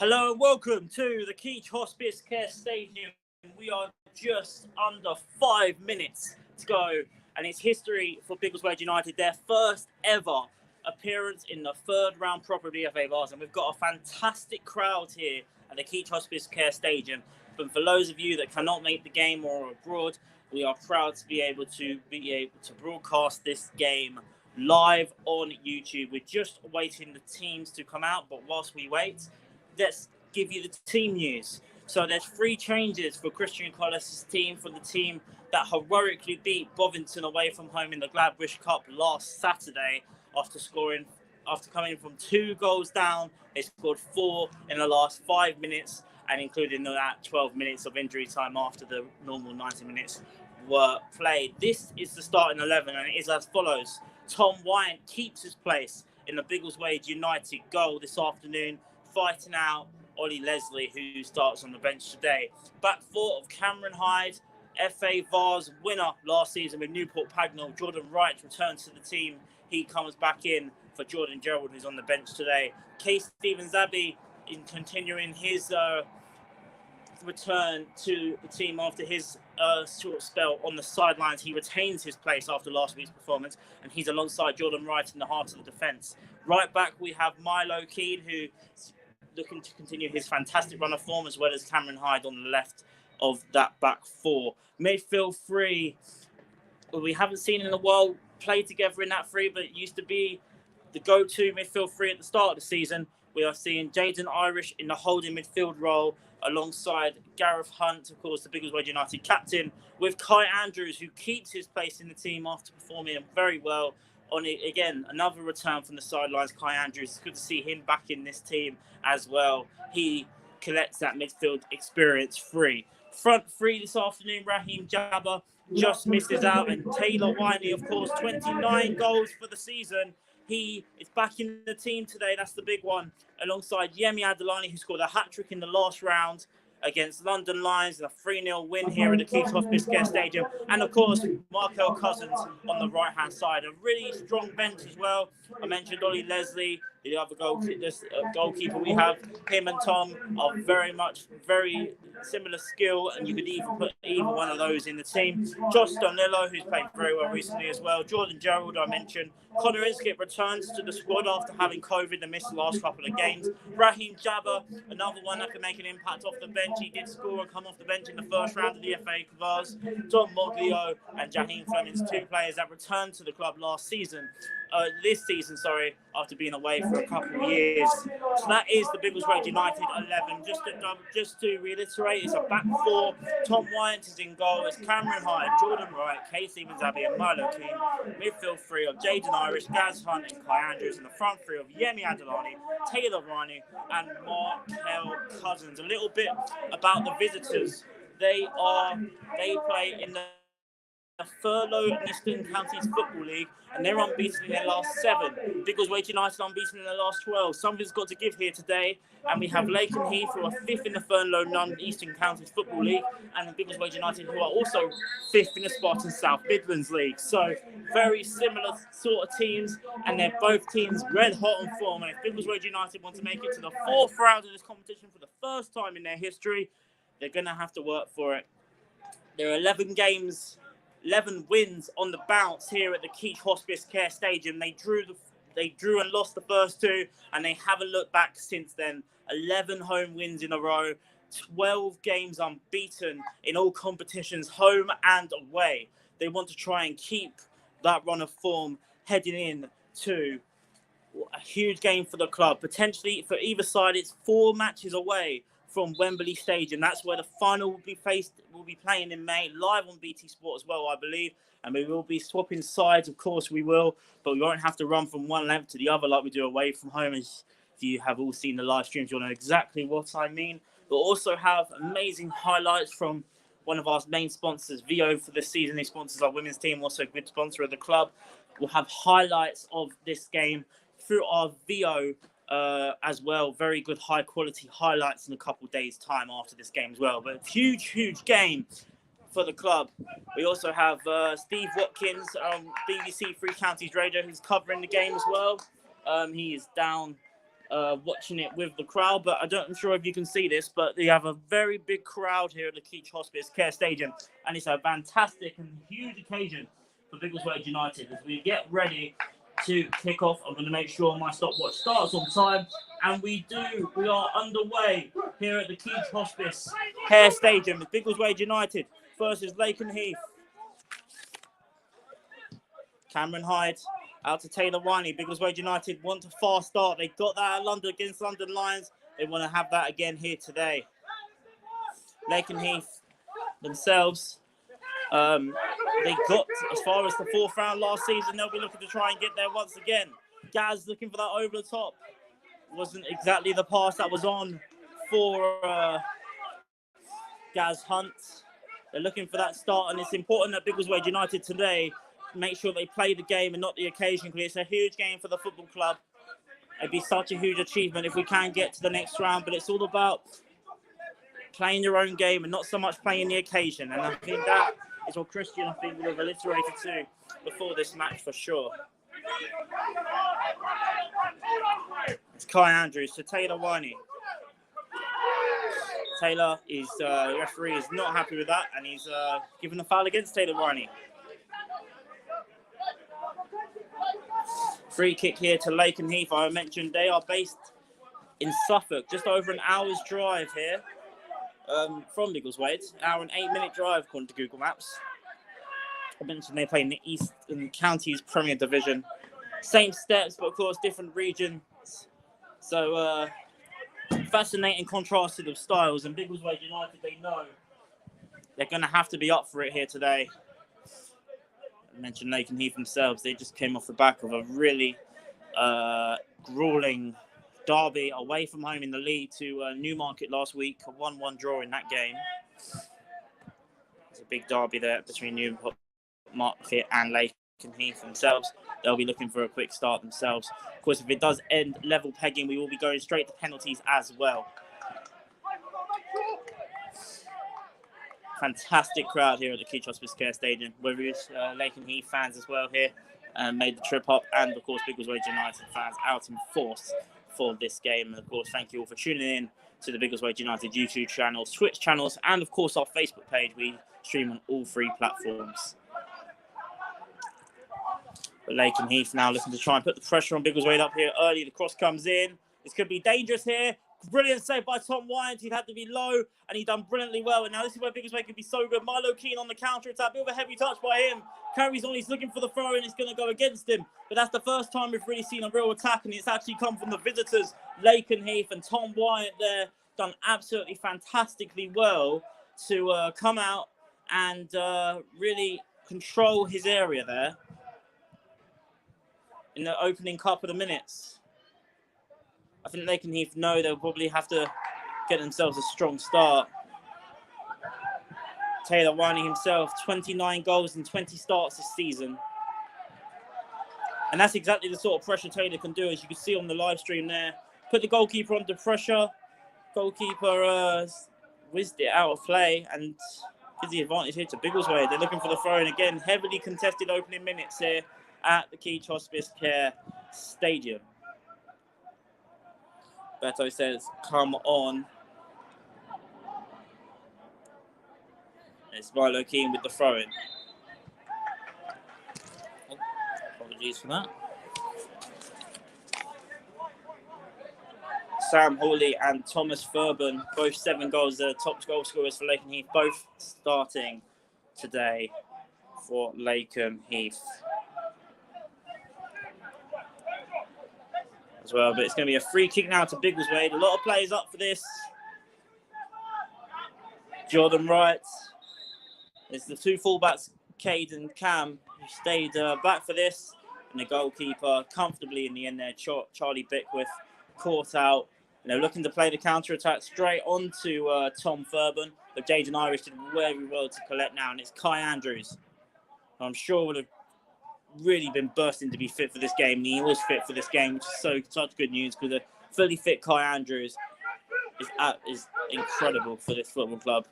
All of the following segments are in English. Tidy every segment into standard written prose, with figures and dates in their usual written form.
Hello and welcome to the Keach Hospice Care Stadium. We are just under 5 minutes to go, and it's history for Biggleswade United, their first ever appearance in the third round proper BFA Vars, and we've got a fantastic crowd here at the Keach Hospice Care Stadium. But for those of you that cannot make the game or are abroad, we are proud to be able to broadcast this game live on YouTube. We're just waiting the teams to come out, but whilst we wait, let's give you the team news. So there's 3 changes for Christian Collis' team, for the team that heroically beat Bovington away from home in the Gladwish Cup last Saturday after coming from 2 goals down. They scored 4 in the last 5 minutes, and including that 12 minutes of injury time after the normal 90 minutes were played. This is the starting 11, and it is as follows. Tom Wyant keeps his place in the Biggleswade United goal this afternoon, fighting out Ollie Leslie, who starts on the bench today. Back 4 of Cameron Hyde, FA Vars winner last season with Newport Pagnell. Jordan Wright returns to the team. He comes back in for Jordan Gerald, who's on the bench today. Case Stevens-Abbey in continuing his return to the team after his short spell on the sidelines. He retains his place after last week's performance, and he's alongside Jordan Wright in the heart of the defence. Right back, we have Milo Keane, who's looking to continue his fantastic run of form, as well as Cameron Hyde on the left of that back 4. Midfield 3, we haven't seen in a while play together in that 3, but it used to be the go-to midfield 3 at the start of the season. We are seeing Jaden Irish in the holding midfield role, alongside Gareth Hunt, of course, the Biggleswade United captain, with Kai Andrews, who keeps his place in the team after performing very well on it. Again, another return from the sidelines, Kai Andrews. It's good to see him back in this team as well. He collects that midfield experience free. Front 3 this afternoon, Raheem Jabba just misses out, and Taylor Winey, of course, 29 goals for the season. He is back in the team today. That's the big one, alongside Yemi Adelani, who scored a hat-trick in the last round against London Lions in a 3-0 win here at the Keith Hospice Care Stadium. And, of course, Markel Cousins on the right-hand side. A really strong bench as well. I mentioned Ollie Leslie, the other goalkeeper we have. Him and Tom are very similar skill, and you could even put either one of those in the team. Josh Donillo, who's played very well recently as well. Jordan Gerald, I mentioned. Connor Inskip returns to the squad after having COVID and missed the last couple of games. Raheem Jabba, another one that can make an impact off the bench. He did score and come off the bench in the first round of the FA Vars. Tom Moglio and Jaheim Flemings, 2 players that returned to the club this season, after being away for a couple of years. So that is the Biggleswade United 11. Just to reiterate, it's a back 4. Tom Wyant is in goal. It's Cameron Hyde, Jordan Wright, Kay Stevens-Abbey and Milo Keane. Midfield 3 of Jaden Irish, Gaz Hunt and Kai Andrews. And the front 3 of Yemi Adelani, Taylor Riney and Markel Cousins. A little bit about the visitors. They play in the Furlough Eastern Counties Football League, and they're unbeaten in their last 7. Biggleswade United unbeaten in their last 12. Something's got to give here today, and we have Lakenheath, who are 5th in the Furlough Eastern Counties Football League, and Biggleswade United, who are also 5th in the Spartan South Midlands League. So very similar sort of teams, and they're both teams red hot on form. And if Biggleswade United want to make it to the 4th round of this competition for the first time in their history, they're going to have to work for it. There are 11 wins on the bounce here at the Keach Hospice Care Stadium. They drew and lost the first 2, and they haven't looked back since then. 11 home wins in a row, 12 games unbeaten in all competitions, home and away. They want to try and keep that run of form heading in to a huge game for the club. Potentially for either side, it's 4 matches away from Wembley Stadium. That's where the final will be playing in May, live on BT Sport as well, I believe. And we will be swapping sides, of course we will, but we won't have to run from one length to the other like we do away from home. As if you have all seen the live streams, you'll know exactly what I mean. We'll also have amazing highlights from one of our main sponsors, VO, for this season. He sponsors our women's team, also a good sponsor of the club. We'll have highlights of this game through our VO as well. Very good high quality highlights in a couple of days time after this game as well. But huge game for the club. We also have Steve Watkins, BBC Three Counties Radio, who's covering the game as well. He is down watching it with the crowd, but I'm sure if you can see this, but they have a very big crowd here at the Keach Hospice Care Stadium, and it's a fantastic and huge occasion for Biggleswade United as we get ready to kick off. I'm going to make sure my stopwatch starts on time, and we are underway here at the Keach Hospice Care Stadium with Biggleswade United versus Lakenheath. Cameron Hyde out to Taylor Winey. Biggleswade United want a fast start. They got that at London against London Lions. They want to have that again here today. Lakenheath themselves, they got as far as the 4th round last season. They'll be looking to try and get there once again. Gaz looking for that over the top. Wasn't exactly the pass that was on for Gaz Hunt. They're looking for that start, and it's important that Biggleswade United today make sure they play the game and not the occasion, because it's a huge game for the football club. It'd be such a huge achievement if we can get to the next round, but it's all about playing your own game and not so much playing the occasion. And I think that is what Christian, I think, would have alliterated to before this match for sure. It's Kai Andrews to Taylor Winey. Taylor is, the referee is not happy with that, and he's given the foul against Taylor Winey. Free kick here to Lakenheath. I mentioned they are based in Suffolk, just over an hour's drive here from Biggleswade. Hour and 8-minute drive according to Google Maps. I mentioned they play in the Eastern Counties Premier Division. Same steps, but of course different regions. So fascinating contrasted of styles. And Biggleswade United, they know they're going to have to be up for it here today. I mentioned Lakenheath themselves. They just came off the back of a really grueling derby away from home in the league to Newmarket last week. A 1-1 draw in that game. It's a big derby there between Newmarket and Lakenheath themselves. They'll be looking for a quick start themselves. Of course, if it does end level pegging, we will be going straight to penalties as well. Fantastic crowd here at the Keach Hospice Care Stadium. We're Lakenheath fans as well here, made the trip up, and of course Biggleswade United fans out in force for this game. And of course, thank you all for tuning in to the Biggleswade United YouTube channels, Twitch channels, and of course our Facebook page. We stream on all 3 platforms. But Lakenheath now looking to try and put the pressure on Biggleswade up here early. The cross comes in. This could be dangerous here. Brilliant save by Tom Wyant. He had to be low, and he done brilliantly well. And now this is where Biggleswade can be so good. Milo Keane on the counter-attack. Bit of a heavy touch by him. Carries on. He's looking for the throw, and it's going to go against him. But that's the first time we've really seen a real attack, and it's actually come from the visitors, Lakenheath. And Tom Wyant there done absolutely fantastically well to come out and really control his area there in the opening couple of minutes. I think Lakenheath know they'll probably have to get themselves a strong start. Taylor Winey himself, 29 goals in 20 starts this season. And that's exactly the sort of pressure Taylor can do, as you can see on the live stream there. Put the goalkeeper under pressure. Goalkeeper whizzed it out of play and gives the advantage here to Biggleswade. They're looking for the throw-in again. Heavily contested opening minutes here at the Keach Hospice Care Stadium. Beto says, come on. It's Milo Keane with the throw-in. Oh, apologies for that. Sam Hawley and Thomas Furban, both 7 goals, the top goal scorers for Lakenheath, both starting today for Lakenheath as well. But it's going to be a free kick now to Biggleswade. A lot of players up for this. Jordan Wright. There's the 2 fullbacks, Cade and Cam, who stayed back for this. And the goalkeeper comfortably in the end there, Charlie Bickwith, caught out. And they're looking to play the counter-attack straight onto Tom Furban. But Jaden Irish did very well to collect now. And it's Kai Andrews, who I'm sure would have really been bursting to be fit for this game. And he was fit for this game, which is such good news, because a fully fit Kai Andrews is incredible for this football club.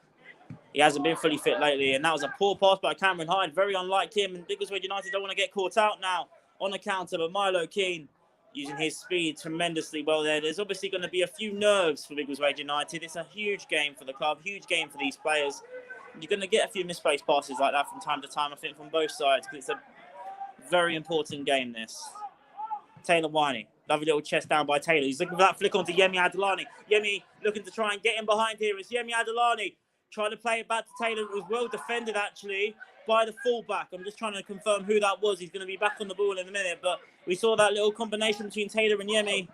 He hasn't been fully fit lately, and that was a poor pass by Cameron Hyde, very unlike him. And Biggleswade United don't want to get caught out now on the counter, but Milo Keane using his speed tremendously well there. There's obviously going to be a few nerves for Biggleswade United. It's a huge game for the club, huge game for these players. You're going to get a few misplaced passes like that from time to time, I think, from both sides, because it's a very important game, this. Taylor Winey. Lovely little chest down by Taylor. He's looking for that flick onto Yemi Adelani. Yemi looking to try and get in behind here. It's Yemi Adelani trying to play it back to Taylor. It was well defended, actually, by the fullback. I'm just trying to confirm who that was. He's going to be back on the ball in a minute. But we saw that little combination between Taylor and Yemi.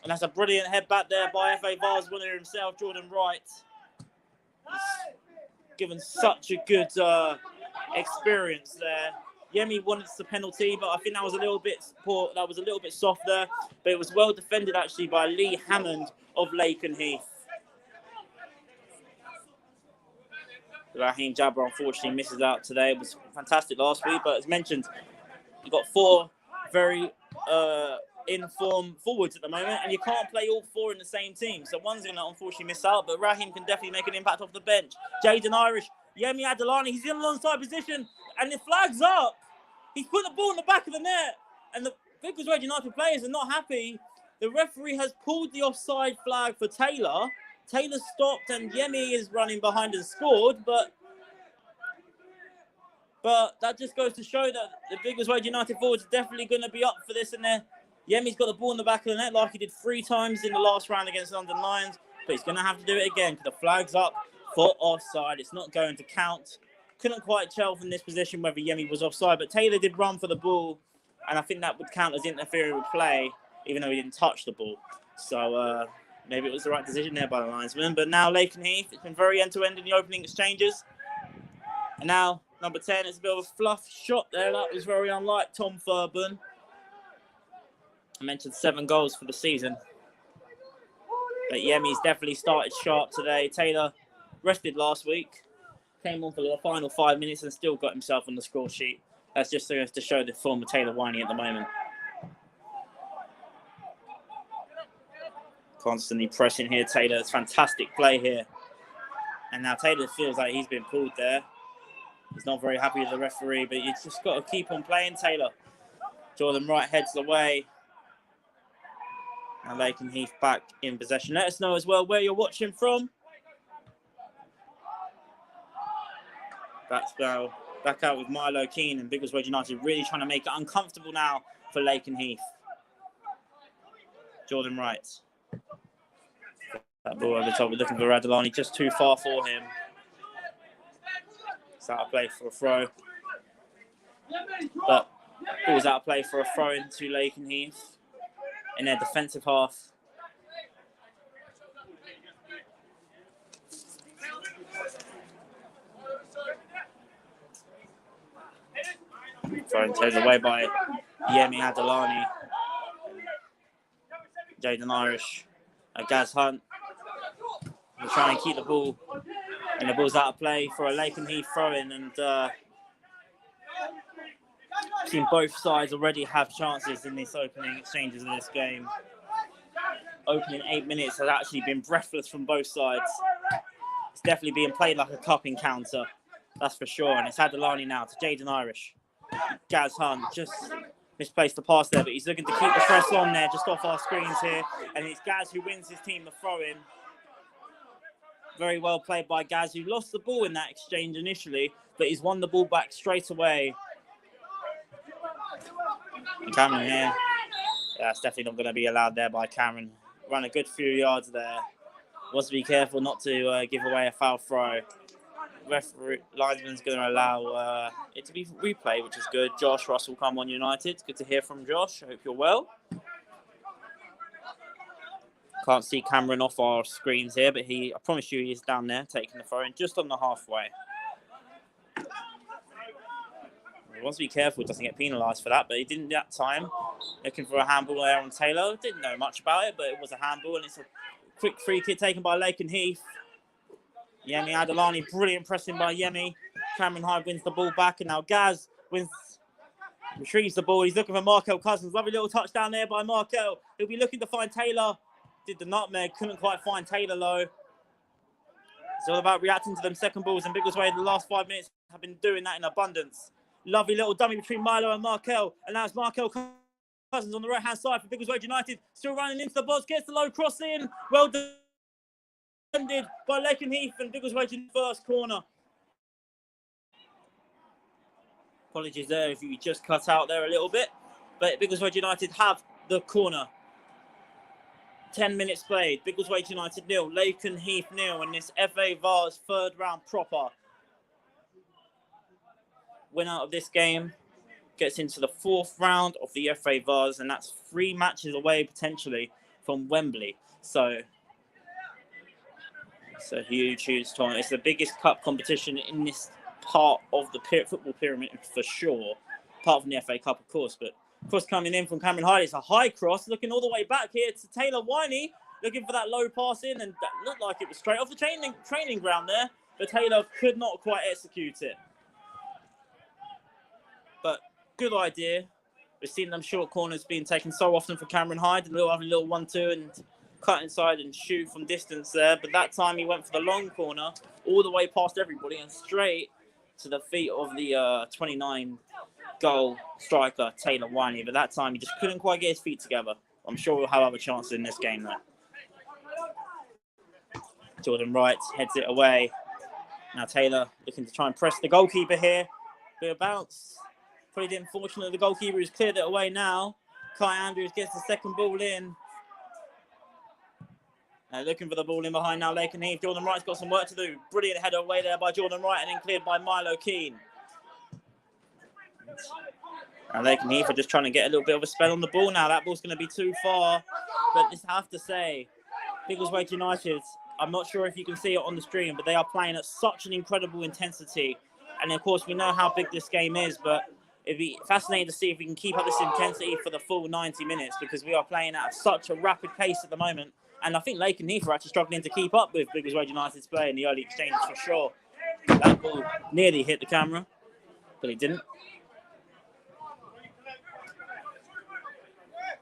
And that's a brilliant head back there by FA Vars winner himself, Jordan Wright. He's given such a good experience there. Yemi wanted the penalty, but I think that was a little bit poor. That was a little bit soft there, but it was well defended actually by Lee Hammond of Lakenheath. Raheem Jabber unfortunately misses out today. It was fantastic last week, but as mentioned, you've got 4 very in-form forwards at the moment, and you can't play all 4 in the same team. So one's going to unfortunately miss out, but Raheem can definitely make an impact off the bench. Jaden Irish, Yemi Adelani, he's in an onside position, and the flag's up. He's put the ball in the back of the net, and the Biggleswade United players are not happy. The referee has pulled the offside flag for Taylor. Taylor stopped, and Yemi is running behind and scored, but that just goes to show that the Biggleswade United forwards are definitely going to be up for this. And Yemi's got the ball in the back of the net like he did 3 times in the last round against London Lions, but he's going to have to do it again because the flag's up for offside. It's not going to count. Couldn't quite tell from this position whether Yemi was offside, but Taylor did run for the ball, and I think that would count as interfering with play, even though he didn't touch the ball. So maybe it was the right decision there by the linesman. But now Lakenheath, it's been very end-to-end in the opening exchanges. And now number 10, it's a bit of a fluff shot there. That was very unlike Tom Furban. I mentioned 7 goals for the season. But Yemi's definitely started sharp today. Taylor rested last week. Came on for the final 5 minutes and still got himself on the score sheet. That's just to show the form of Taylor Winey at the moment. Constantly pressing here, Taylor. It's fantastic play here. And now Taylor feels like he's been pulled there. He's not very happy with the referee, but you just got to keep on playing, Taylor. Jordan Wright heads away. Now Lakenheath back in possession. Let us know as well where you're watching from. Back out with Milo Keane, and Biggleswade United really trying to make it uncomfortable now for Lakenheath. Jordan Wright. That ball over the top, we're looking for Adelani, just too far for him. It's out of play for a throw. But ball's out of play for a throw into Lakenheath in their defensive half. Thrown taken away by Yemi Adelani. Jaden Irish. Gaz Hunt. We're trying to keep the ball. And the ball's out of play for a Lakenheath throw-in. And I've seen both sides already have chances in this opening exchanges of this game. Opening 8 minutes has actually been breathless from both sides. It's definitely being played like a cup encounter. That's for sure. And it's Adelani now to Jaden Irish. Gaz Hunt just misplaced the pass there, but he's looking to keep the press on there just off our screens here. And it's Gaz who wins his team the throw-in. Very well played by Gaz, who lost the ball in that exchange initially, but he's won the ball back straight away. And Cameron here. Yeah, it's definitely not going to be allowed there by Cameron. Run a good few yards there. Wants to be careful not to give away a foul throw. Referee linesman's going to allow it to be replayed, which is good. Josh Russell, come on United. Good to hear from Josh. I hope you're well. Can't see Cameron off our screens here, but I promise you, he's down there taking the throw in just on the halfway. He wants to be careful, doesn't get penalised for that, but he didn't that time. Looking for a handball there on Taylor. Didn't know much about it, but it was a handball, and it's a quick free kick taken by Lakenheath. Yemi Adelani, brilliant pressing by Yemi. Cameron Hyde wins the ball back, and now Gaz retrieves the ball. He's looking for Markel Cousins. Lovely little touchdown there by Markel. He'll be looking to find Taylor. Did the nutmeg, couldn't quite find Taylor though. It's all about reacting to them second balls, and Biggleswade in the last 5 minutes have been doing that in abundance. Lovely little dummy between Milo and Markel, and now it's Markel Cousins on the right-hand side for Biggleswade United. Still running into the box, gets the low cross in. Well defended by Lakenheath and Biggleswade in first corner. Apologies there if you just cut out there a little bit. But Biggleswade United have the corner. 10 minutes played. Biggleswade United 0, Lakenheath 0 in this FA Vars third round proper. Winner of this game gets into the fourth round of the FA Vars, and that's 3 matches away potentially from Wembley. So it's a huge, huge tournament. It's the biggest cup competition in this part of the football pyramid for sure, apart from the FA Cup, of course. But cross coming in from Cameron Hyde. It's a high cross, looking all the way back here to Taylor Winey, looking for that low pass in, and that looked like it was straight off the training ground there, but Taylor could not quite execute it. But good idea. We've seen them short corners being taken so often for Cameron Hyde, a little 1-2 and cut inside and shoot from distance there. But that time he went for the long corner, all the way past everybody and straight to the feet of the 29 goal striker Taylor Winey. But that time he just couldn't quite get his feet together. I'm sure we'll have other chances in this game though. Jordan Wright heads it away. Now Taylor looking to try and press the goalkeeper here. Bit of bounce. Probably didn't. Fortunately, the goalkeeper has cleared it away now. Kai Andrews gets the second ball in. Looking for the ball in behind now, Lakenheath. Jordan Wright's got some work to do. Brilliant header away there by Jordan Wright and then cleared by Milo Keane. And Lakenheath are just trying to get a little bit of a spell on the ball now. That ball's going to be too far. But just have to say, Biggleswade United, I'm not sure if you can see it on the stream, but they are playing at such an incredible intensity. And of course, we know how big this game is, but it'd be fascinating to see if we can keep up this intensity for the full 90 minutes because we are playing at such a rapid pace at the moment. And I think Lakenheath are actually struggling to keep up with Biggleswade United's play in the early exchanges for sure. That ball nearly hit the camera, but it didn't.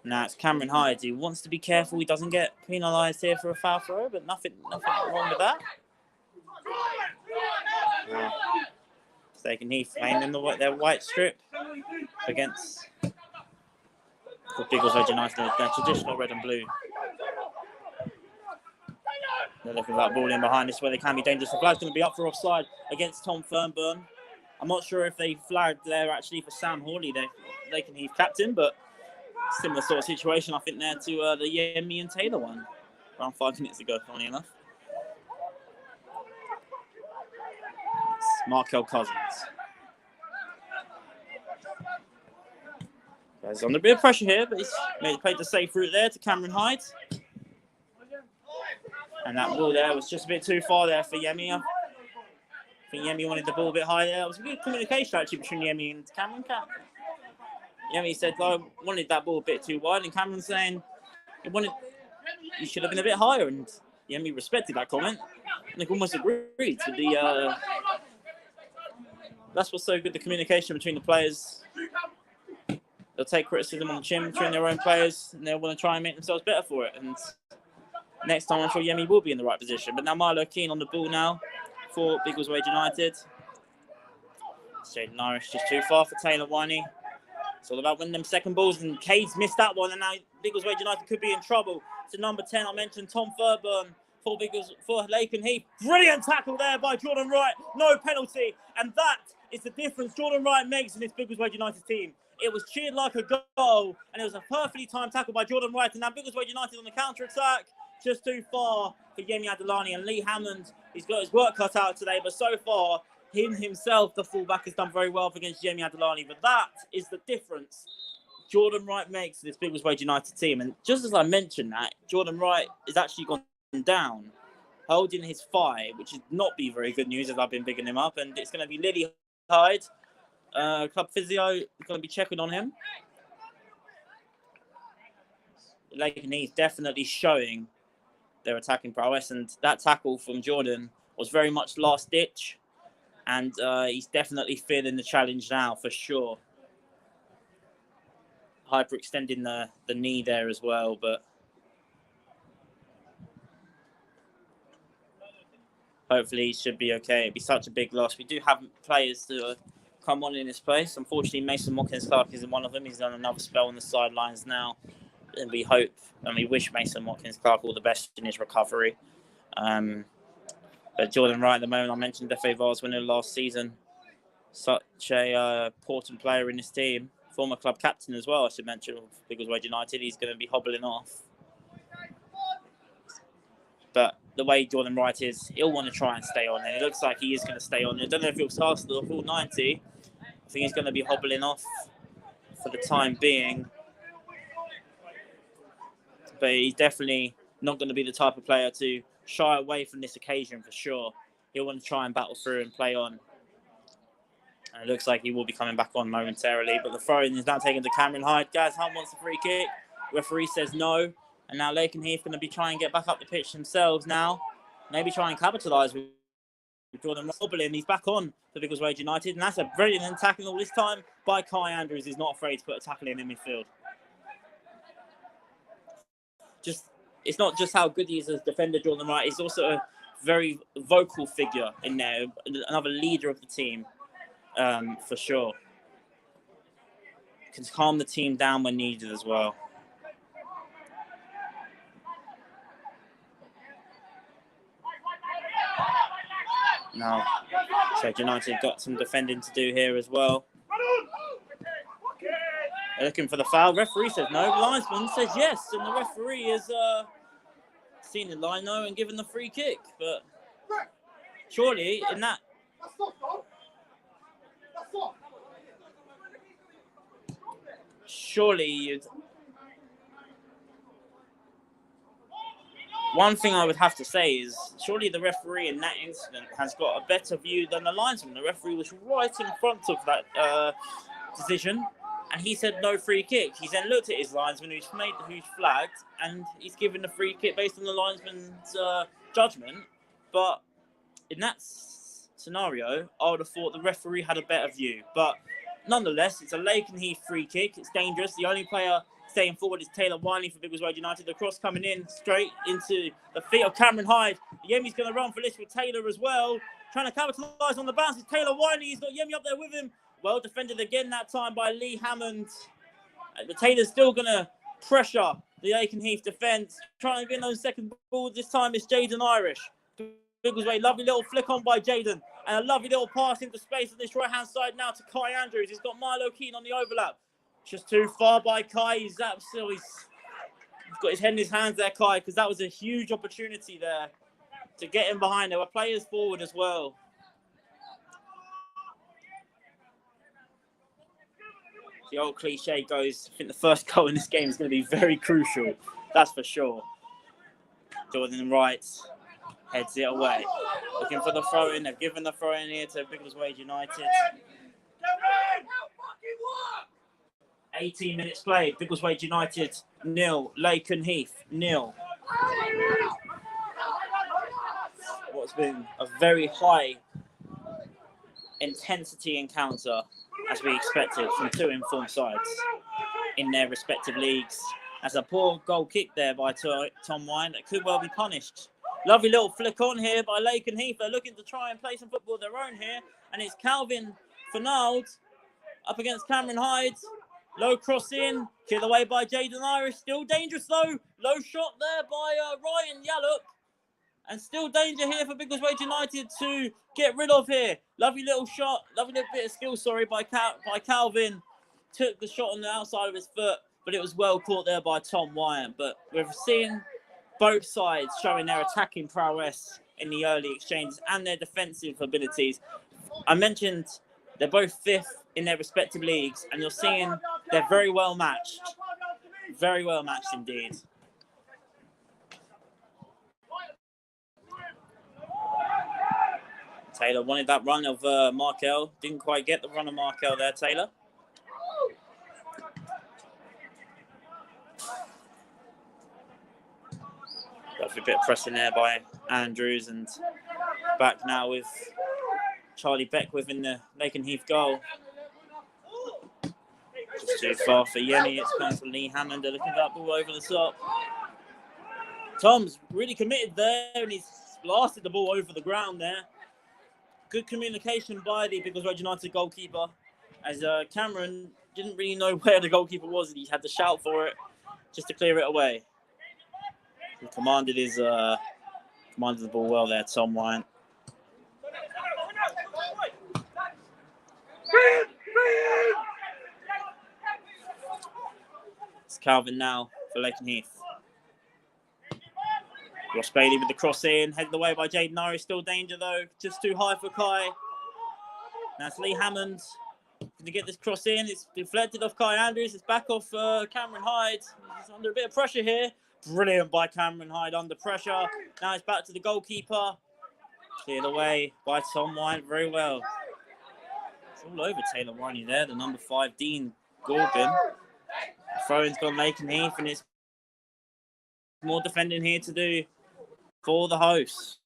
Now it's Cameron Hyde. He wants to be careful he doesn't get penalised here for a foul throw, but nothing wrong with that. Lakenheath playing in their white strip against the Biggleswade United, their traditional red and blue. They're looking for that ball in behind. This is where they can be dangerous. The flag's going to be up for offside against Tom Fernburn. I'm not sure if they flagged there actually for Sam Hawley, the Lakenheath captain, but similar sort of situation, I think, there to the Yemi and Taylor one around 5 minutes ago, funny enough. It's Markel Cousins. He's under a bit of pressure here, but he's played the safe route there to Cameron Hyde. And that ball there was just a bit too far there for Yemi. I think Yemi wanted the ball a bit high there. It was a good communication actually between Yemi and Cameron. Yemi said, I wanted that ball a bit too wide, and Cameron saying, you should have been a bit higher. And Yemi respected that comment. And they almost agreed with the. That's what's so good, the communication between the players. They'll take criticism on the chin between their own players, and they'll want to try and make themselves better for it. And next time, I'm sure Yemi will be in the right position. But now Milo Keane on the ball now for Biggleswade United. Jaden Irish just too far for Taylor Winey. It's all about winning them second balls, and Cade's missed that one, and now Biggleswade United could be in trouble. To number 10, I mentioned Tom Fernburn for Lakenheath. Brilliant tackle there by Jordan Wright. No penalty, and that is the difference Jordan Wright makes in this Biggleswade United team. It was cheered like a goal, and it was a perfectly timed tackle by Jordan Wright, and now Biggleswade United on the counter-attack. Just too far for Yemi Adelani, and Lee Hammond, he's got his work cut out today, but so far, himself, the fullback, has done very well against Yemi Adelani. But that is the difference Jordan Wright makes in this Biggleswade United team. And just as I mentioned that, Jordan Wright is actually gone down, holding his thigh, which would not be very good news as I've been bigging him up. And it's going to be Lily Hyde, club physio, going to be checking on him. Lakenheath definitely showing their attacking prowess, and that tackle from Jordan was very much last ditch. And he's definitely feeling the challenge now, for sure. Hyperextending the knee there as well, but hopefully he should be okay. It'd be such a big loss. We do have players to come on in his place. Unfortunately, Mason Watkins-Clark isn't one of them. He's done another spell on the sidelines now. And we hope and we wish Mason Watkins-Clark all the best in his recovery. But Jordan Wright, at the moment, I mentioned FA Vase winner last season. Such a important player in this team. Former club captain as well, I should mention, of Biggleswade United. He's going to be hobbling off. But the way Jordan Wright is, he'll want to try and stay on. And it looks like he is going to stay on. I don't know if he'll last the full 90. I think he's going to be hobbling off for the time being. But he's definitely not going to be the type of player to shy away from this occasion for sure. He'll want to try and battle through and play on. And it looks like he will be coming back on momentarily. But the throw-in is now taken to Cameron Hyde. Gaz Hunt wants a free kick. Referee says no. And now Lakenheath going to be trying to get back up the pitch themselves now. Maybe try and capitalise with Jordan Roblin. He's back on for Biggleswade United. And that's a brilliant tackling all this time by Kai Andrews. He's not afraid to put a tackle in midfield. It's not just how good he is as defender, Jordan Wright. He's also a very vocal figure in there. Another leader of the team, for sure. Can calm the team down when needed as well. Now, so United got some defending to do here as well. They're looking for the foul. Referee says no. Linesman says yes, and the referee has seen the line no and given the free kick. But surely in that, surely you'd. One thing I would have to say is, surely the referee in that incident has got a better view than the linesman. The referee was right in front of that decision, and he said no free kick. He then looked at his linesman, who's flagged, and he's given the free kick based on the linesman's judgment. But in that scenario, I would have thought the referee had a better view. But nonetheless, it's a Lakenheath free kick. It's dangerous. The only player staying forward is Taylor Wiley for Biggleswade United. The cross coming in straight into the feet of Cameron Hyde. Yemi's going to run for this with Taylor as well. Trying to capitalise on the bounce is Taylor Wiley. He's got Yemi up there with him. Well defended again that time by Lee Hammond. The Taylor's still going to pressure the Lakenheath defence. Trying to get those second ball. This time it's Jaden Irish. Biggleswade, lovely little flick on by Jaden. And a lovely little pass into space on this right-hand side now to Kai Andrews. He's got Milo Keane on the overlap. Just too far by Kai. He's got his head in his hands there, Kai, because that was a huge opportunity there to get him behind. There were players forward as well. The old cliche goes, I think the first goal in this game is going to be very crucial. That's for sure. Jordan Wright heads it away. Looking for the throw-in. They've given the throw-in here to Biggleswade United. 18 minutes played. Biggleswade United 0. Lakenheath 0. What's been a very high intensity encounter, as we expected, from two informed sides in their respective leagues. As a poor goal kick there by Tom Wine that could well be punished. Lovely little flick on here by Lakenheath. They're looking to try and play some football of their own here. And it's Calvin Fernald up against Cameron Hyde. Low cross in, killed away by Jaden Irish. Still dangerous though. Low shot there by Ryan Yallop. And still danger here for Biggleswade United to get rid of here. Lovely little shot, lovely little bit of skill, by Calvin. Took the shot on the outside of his foot, but it was well caught there by Tom Wyatt. But we've seen both sides showing their attacking prowess in the early exchanges and their defensive abilities. I mentioned they're both fifth in their respective leagues, and you're seeing they're very well matched. Very well matched indeed. Taylor wanted that run of Markel. Didn't quite get the run of Markel there, Taylor. Got a bit of pressing there by Andrews, and back now with Charlie Beckwith in the Lakenheath goal. Just too far for Yemi. It's coming from Lee Hammond. They're looking at that ball over the top. Tom's really committed there, and he's blasted the ball over the ground there. good communication by the Biggleswade United goalkeeper, as Cameron didn't really know where the goalkeeper was, and he had to shout for it just to clear it away. He commanded the ball well there, Tom Wyatt. It's Calvin now for Lakenheath. Ross Bailey with the cross in, headed away by Jaden Norris. Still danger though, just too high for Kai. Now it's Lee Hammond. Going to get this cross in. It's deflected off Kai Andrews. It's back off Cameron Hyde. He's under a bit of pressure here. Brilliant by Cameron Hyde under pressure. Now it's back to the goalkeeper. Cleared away by Tom White very well. It's all over Taylor Winey there, the number 5, Dean Gorgon. The throw-in's gone Lakenheath, and it's more defending here to do for the hosts.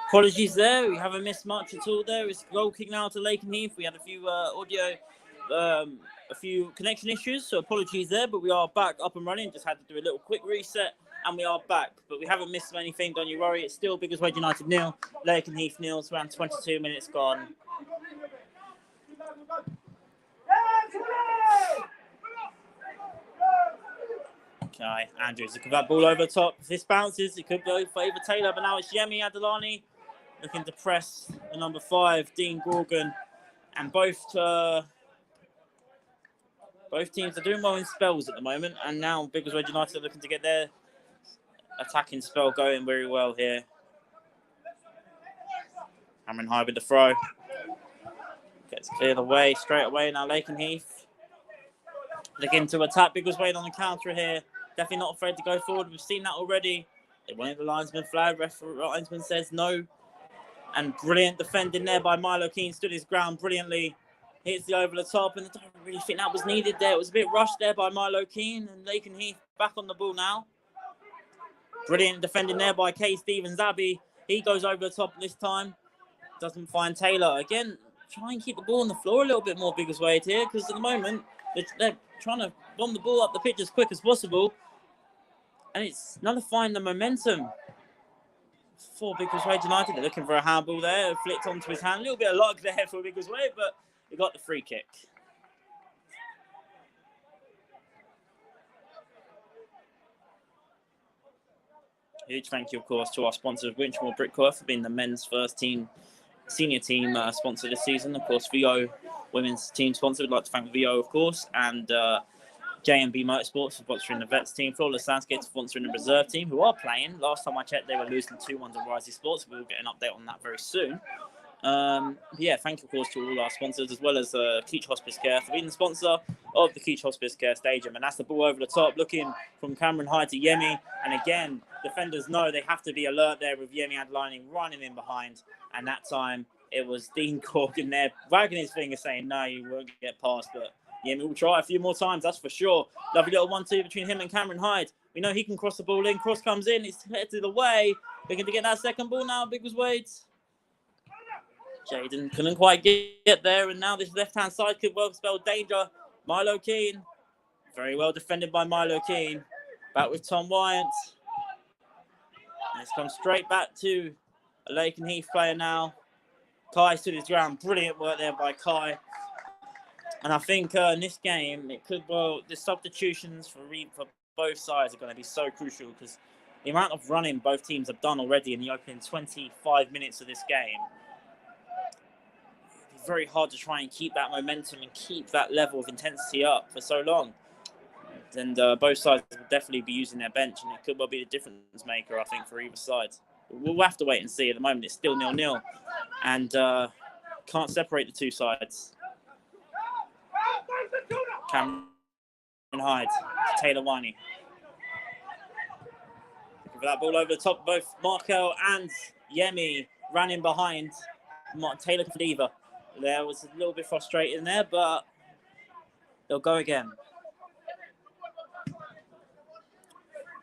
Apologies there. We haven't missed much at all there. It's goal kick now to Lakenheath. We had a few a few connection issues, so apologies there. But we are back up and running. Just had to do a little quick reset, and we are back. But we haven't missed anything. Don't you worry. It's still Biggleswade United 0, Lakenheath 0. It's around 22 minutes gone. Okay, Andrews looking for that ball over the top. If this bounces, it could go favour Taylor, but now it's Yemi Adelani looking to press the number 5, Dean Gorgon. And both teams are doing well in spells at the moment, and now Biggleswade United are looking to get their attacking spell going very well here. Cameron High with the throw. Gets cleared away straight away. Now Lakenheath looking to attack Biggleswade on the counter here. Definitely not afraid to go forward. We've seen that already. They wanted the linesman flag. Linesman says no. And brilliant defending there by Milo Keane. Stood his ground brilliantly. Hits the over the top, and I don't really think that was needed there. It was a bit rushed there by Milo Keane, and Lakenheath back on the ball now. Brilliant defending there by Kay Stevens-Abbey. He goes over the top this time. Doesn't find Taylor. Again, try and keep the ball on the floor a little bit more Biggleswade here, because at the moment, they're trying to bomb the ball up the pitch as quick as possible. And it's nullifying the momentum for Biggleswade United. They're looking for a handball there. Flicked onto his hand. A little bit of luck there for Biggleswade, but he got the free kick. Huge thank you, of course, to our sponsors, Winchmore Brickworth, for being the men's first team, senior team sponsor this season. Of course, VO, women's team sponsor. We'd like to thank VO, of course, and J&B Motorsports for sponsoring the Vets team. Flawless Landscape sponsoring the reserve team, who are playing. Last time I checked, they were losing 2-1 to Risey Sports. We'll get an update on that very soon. Yeah, thank you, of course, to all our sponsors, as well as Keach Hospice Care for being the sponsor of the Keach Hospice Care Stadium. And that's the ball over the top, looking from Cameron Hyde to Yemi. And again, defenders know they have to be alert there with Yemi Adelani running in behind. And that time, it was Dean Corkin there, wagging his finger, saying, no, you won't get past. But Yemi will try a few more times, that's for sure. Lovely little 1-2 between him and Cameron Hyde. We know he can cross the ball in. Cross comes in. It's headed away. They're going to get that second ball now, Biggleswade. Jaden couldn't quite get there, and now this left-hand side could well spell danger. Milo Keane, very well defended by Milo Keane. Back with Tom Wyant. It's come straight back to a Lakenheath player now. Kai stood his ground. Brilliant work there by Kai. And I think in this game, the substitutions for both sides are going to be so crucial because the amount of running both teams have done already in the opening 25 minutes of this game, it's very hard to try and keep that momentum and keep that level of intensity up for so long. And both sides will definitely be using their bench, and it could well be the difference maker, I think, for either side. We'll have to wait and see. At the moment, it's still 0-0, and can't separate the two sides. Cameron Hyde, Taylor Winey. Looking for that ball over the top, both Markel and Yemi ran in behind Taylor Diva. There was a little bit frustrating there, but they'll go again.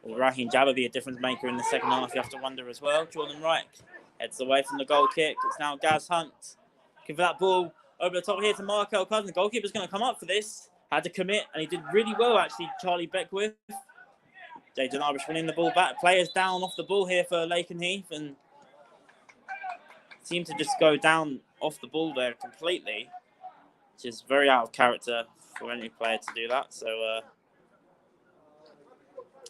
Will Raheem Jabba be a difference maker in the second half? You have to wonder as well. Jordan Wright heads away from the goal kick. It's now Gaz Hunt. Looking for that ball over the top here to Markel Cousins. The goalkeeper's going to come up for this. Had to commit, and he did really well, actually, Charlie Beckwith. Jaden Irish winning the ball back. Players down off the ball here for Lakenheath, and seem to just go down off the ball there completely, which is very out of character for any player to do that. So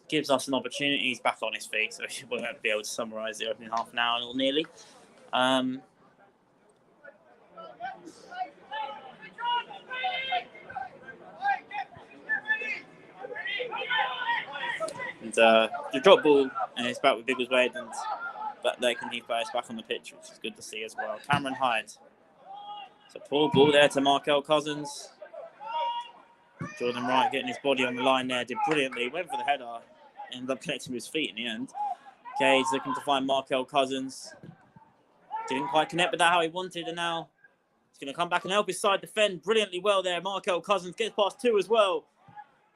gives us an opportunity. He's back on his feet, so we won't be able to summarise the opening half an hour or nearly. And the drop ball, and it's back with Biggleswade, and Lakenheath players back on the pitch, which is good to see as well. Cameron Hyde. So poor ball there to Markel Cousins. Jordan Wright getting his body on the line there, did brilliantly. Went for the header, ended up connecting with his feet in the end. Okay, he's looking to find Markel Cousins. Didn't quite connect with that how he wanted, and now he's going to come back and help his side defend brilliantly well there. Markel Cousins gets past two as well.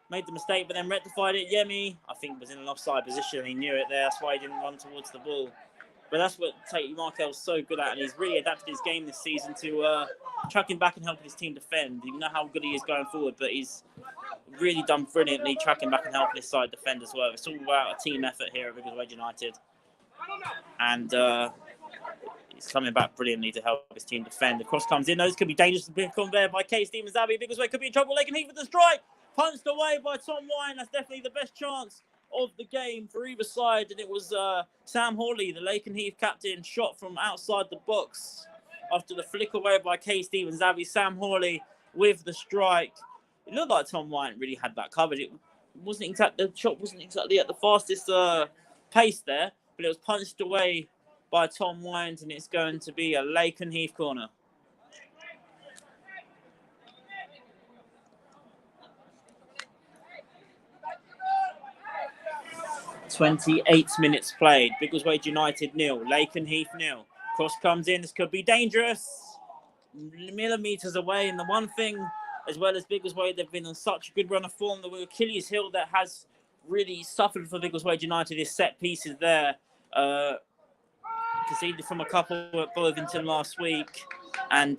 Made the mistake, but then rectified it. Yemi, I think, was in an offside position. He knew it there. That's why he didn't run towards the ball. But that's what Markel's so good at, and he's really adapted his game this season to tracking back and helping his team defend. You know how good he is going forward, but he's really done brilliantly tracking back and helping his side defend as well. It's all about a team effort here at Biggleswade United. And he's coming back brilliantly to help his team defend. The cross comes in. Those could be dangerous to pick on there by Kate Stevens-Abbey. Biggleswade could be in trouble. Lakenheath with the strike. Punched away by Tom Wine. That's definitely the best chance of the game for either side. And it was Sam Hawley, the Lakenheath captain, shot from outside the box after the flick away by Kay Stevens-Abbey. Sam Hawley with the strike. It looked like Tom Wine really had that covered. The shot wasn't exactly at the fastest pace there, but it was punched away by Tom Wines, and it's going to be a Lakenheath corner. 28 minutes played. Biggleswade United 0, Lakenheath 0. Cross comes in. This could be dangerous. Millimetres away. And the one thing, as well as Biggleswade, they've been on such a good run of form. The Achilles heel that has really suffered for Biggleswade United is set pieces there. Conceded from a couple at Bullivington last week. And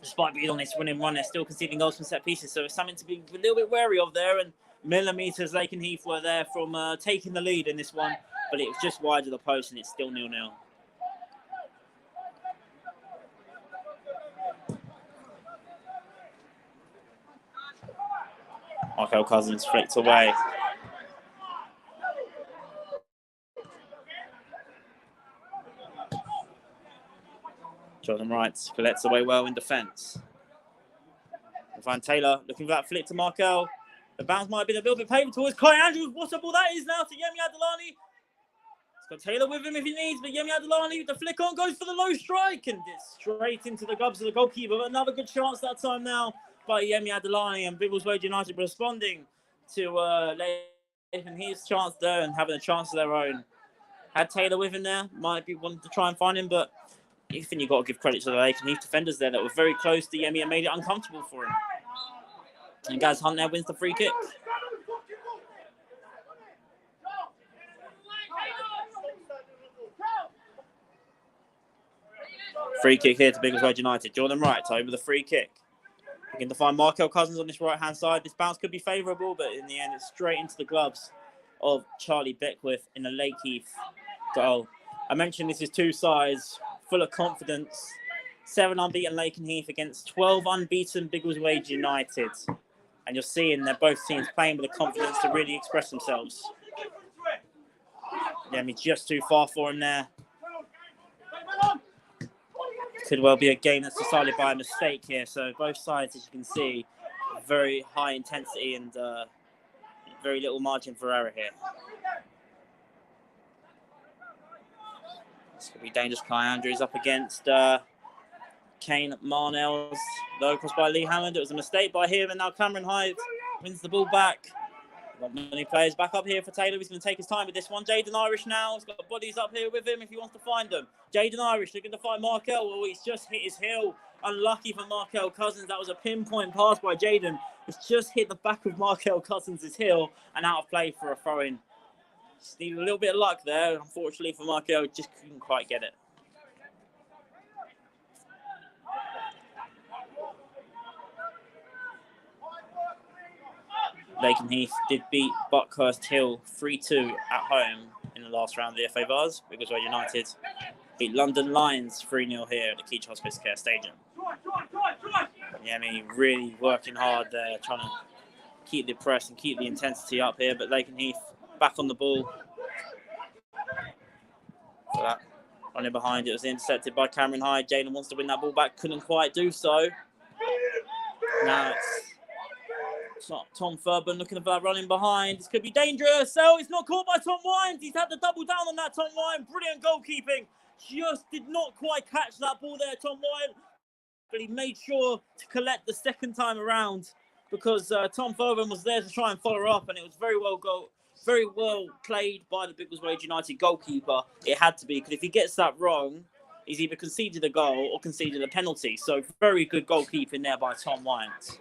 despite being on this winning run, they're still conceding goals from set pieces. So it's something to be a little bit wary of there. And millimetres Lakenheath were there from taking the lead in this one, but it was just wide of the post, and it's still 0-0. Markel Cousins flicked away. Jordan Wright collects away well in defence. Van Taylor looking for that flick to Markel. The bounce might have been a little bit painful towards Kai Andrews. What a ball that is now to Yemi Adilani. He's got Taylor with him if he needs, but Yemi Adilani with the flick on goes for the low strike, and it's straight into the gloves of the goalkeeper. But another good chance that time now by Yemi Adilani, and Biggleswade United responding to Lakenheath's chance there and having a chance of their own. Had Taylor with him there, might be wanting to try and find him, but I think you've got to give credit to the Lakenheath defenders there that were very close to Yemi and made it uncomfortable for him. And Gaz Hunt there wins the free kick. Free kick here to Biggleswade United. Jordan Wright over the free kick. Looking to find Markel Cousins on this right-hand side. This bounce could be favourable, but in the end, it's straight into the gloves of Charlie Beckwith in a Lakenheath goal. I mentioned this is two sides full of confidence, 7 unbeaten Lakenheath against 12 unbeaten Biggleswade United. And you're seeing they're both teams playing with the confidence to really express themselves. Yeah, I mean, just too far for him there. Could well be a game that's decided by a mistake here. So both sides, as you can see, very high intensity and very little margin for error here. This could be dangerous. Kai Andrews up against Kane Marnells. Low cross by Lee Hammond. It was a mistake by him, and now Cameron Hyde wins the ball back. Not many players back up here for Taylor. He's going to take his time with this one. Jaden Irish now. He's got bodies up here with him if he wants to find them. Jaden Irish looking to find Markel. Oh, he's just hit his heel. Unlucky for Markel Cousins. That was a pinpoint pass by Jaden. It's just hit the back of Markel Cousins' heel and out of play for a throw-in. Just needed a little bit of luck there. Unfortunately for Markel, just couldn't quite get it. Lakenheath did beat Buckhurst Hill 3-2 at home in the last round of the FA Vars. Biggleswade United beat London Lions 3-0 here at the Keach Hospice Care Stadium. Yeah, I mean, really working hard there, trying to keep the press and keep the intensity up here. But Lakenheath back on the ball. So that running behind, it was intercepted by Cameron Hyde. Jalen wants to win that ball back, couldn't quite do so. Now it's not Tom Furban looking for that running behind. This could be dangerous. So it's not caught by Tom Wines. He's had to double down on that, Tom Wine. Brilliant goalkeeping. Just did not quite catch that ball there, Tom Wine. But he made sure to collect the second time around because Tom Furban was there to try and follow up, and it was very well played by the Biggleswade United goalkeeper. It had to be, because if he gets that wrong, he's either conceded a goal or conceded a penalty. So very good goalkeeping there by Tom Wines.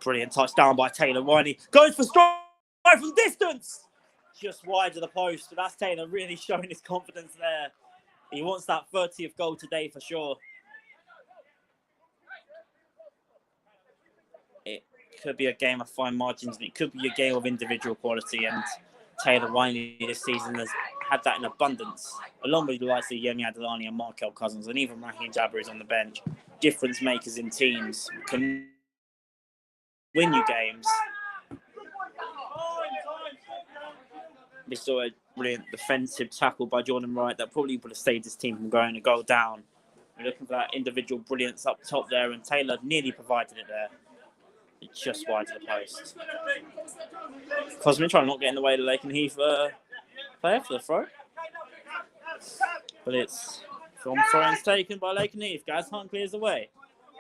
Brilliant touchdown by Taylor Winey. Goes for strike from distance. Just wide of the post. But that's Taylor really showing his confidence there. He wants that 30th goal today for sure. It could be a game of fine margins, and it could be a game of individual quality. And Taylor Winey this season has had that in abundance, along with the likes of Yemi Adelani and Markel Cousins, and even Raheem Jabber is on the bench. Difference makers in teams can win you games. We saw a brilliant defensive tackle by Jordan Wright that probably would have saved his team from going a goal down. We're looking for that individual brilliance up top there, and Taylor nearly provided it there. It's just wide to the post. Cosmin trying to not get in the way of the Lakenheath player for the throw. But it's from throw-ins taken by Lakenheath. Gaz Hunt clears the way.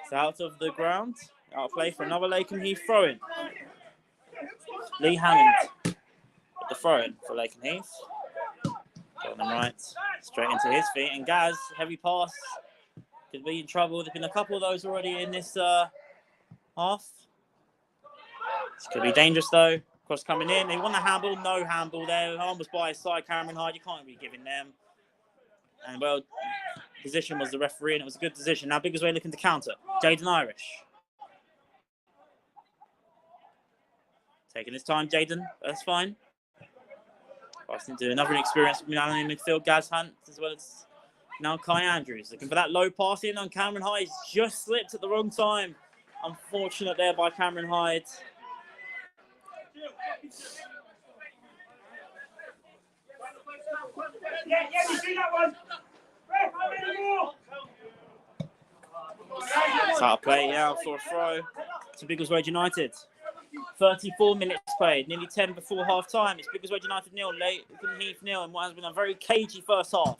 It's out of the ground. Out of play for another Lakenheath throw-in. Lee Hammond with the throw-in for Lakenheath. Going right, straight into his feet. And Gaz, heavy pass. Could be in trouble. There's been a couple of those already in this half. This could be dangerous though. Cross coming in. They want a handball. No handball there. Arm was by his side. Cameron Hyde. You can't be giving them. And well, position was the referee, and it was a good position. Now Biggleswade looking to counter. Jaden Irish. Taking his time, Jaden. That's fine. Passing to another experienced man in midfield, Gaz Hunt, as well as now Kai Andrews. Looking for that low pass in on Cameron Hyde. Just slipped at the wrong time. Unfortunate there by Cameron Hyde. It's out of play now for a throw to Biggleswade United. 34 minutes played, nearly 10 before half-time. It's Biggleswade United 0, Lakenheath 0, and what has been a very cagey first half.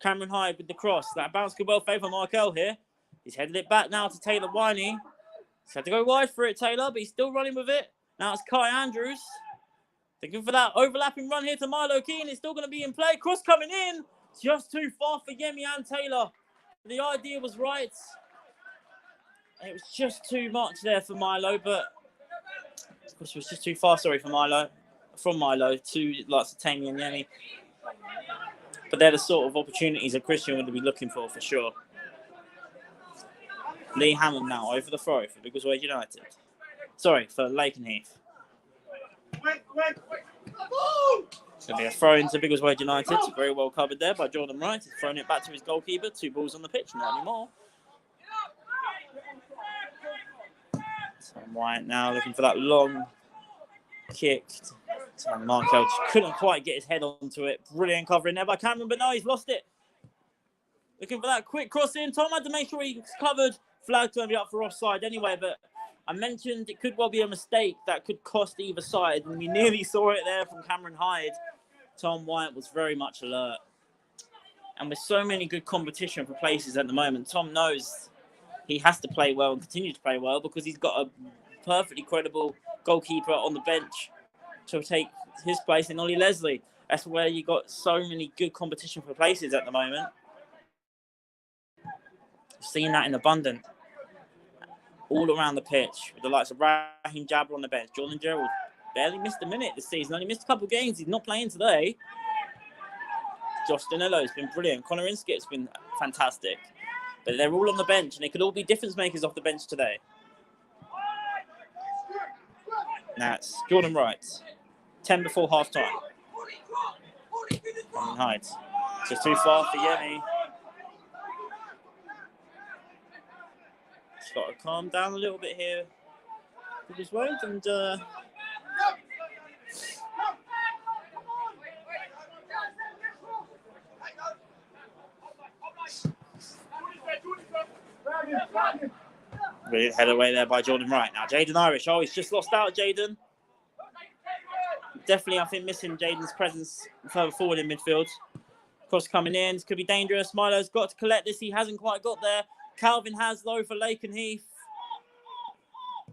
Cameron Hyde with the cross. That bounce could well favour Markel here. He's headed it back now to Taylor Winey. He's had to go wide for it, Taylor, but he's still running with it. Now it's Kai Andrews. Looking for that overlapping run here to Milo Keane. It's still going to be in play. Cross coming in. Just too far for Yemi and Taylor. The idea was right. It was just too much there for Milo, but of course it was just too far, from Milo to like Tammy and Yemi. But they're the sort of opportunities that Christian would be looking for sure. Lee Hammond now over the throw for Biggleswade United. Sorry, for Lakenheath. It's going to be a throw into Biggleswade United. Very well covered there by Jordan Wright. He's thrown it back to his goalkeeper. 2 balls on the pitch, not anymore. Tom White now looking for that long kick. Markel just couldn't quite get his head onto it. Brilliant covering there by Cameron, but no, he's lost it. Looking for that quick cross in. Tom had to make sure he was covered. Flag to be up for offside anyway, but I mentioned it could well be a mistake that could cost either side, and we nearly saw it there from Cameron Hyde. Tom White was very much alert. And with so many good competition for places at the moment, Tom knows he has to play well and continue to play well because he's got a perfectly credible goalkeeper on the bench to take his place in Ollie Leslie. That's where you got so many good competition for places at the moment. We've seen that in abundance all around the pitch with the likes of Raheem Jabber on the bench. Jordan Gerald barely missed a minute this season, only missed a couple of games. He's not playing today. Josh Danillo's been brilliant. Connor Inskip's been fantastic. But they're all on the bench, and they could all be difference makers off the bench today. Now it's Jordan Wright. 10 before half-time. Hyde. Just too far for Yemi. Just got to calm down a little bit here. Biggleswade and... Brilliant head away there by Jordan Wright. Now Jaden Irish. Oh, he's just lost out, Jaden. Definitely, I think, missing Jaden's presence further forward in midfield. Cross coming in. This could be dangerous. Milo's got to collect this. He hasn't quite got there. Calvin has, though, for Lakenheath.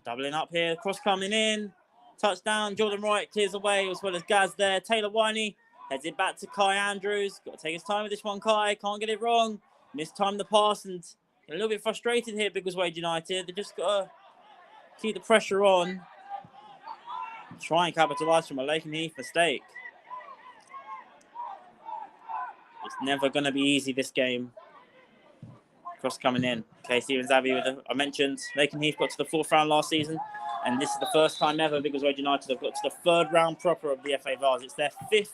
Doubling up here. Cross coming in. Touchdown. Jordan Wright clears away, as well as Gaz there. Taylor Winey heads it back to Kai Andrews. Got to take his time with this one, Kai. Can't get it wrong. Mistimed the pass and a little bit frustrated here, Biggleswade United. They just got to keep the pressure on. Try and capitalise from a Lakenheath mistake. It's never going to be easy, this game. Cross coming in. Okay, Stephen Zavi, I mentioned Lakenheath got to the 4th round last season, and this is the first time ever Biggleswade United have got to the 3rd round proper of the FA Vars. It's their 5th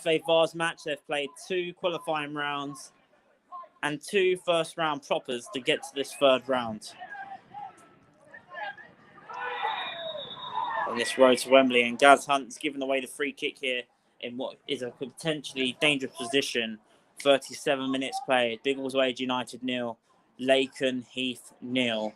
FA Vars match. They've played 2 qualifying rounds and 2 first round propers to get to this 3rd round. On this road to Wembley, and Gaz Hunt's given away the free kick here in what is a potentially dangerous position. 37 minutes played. Biggleswade United 0, Lakenheath 0.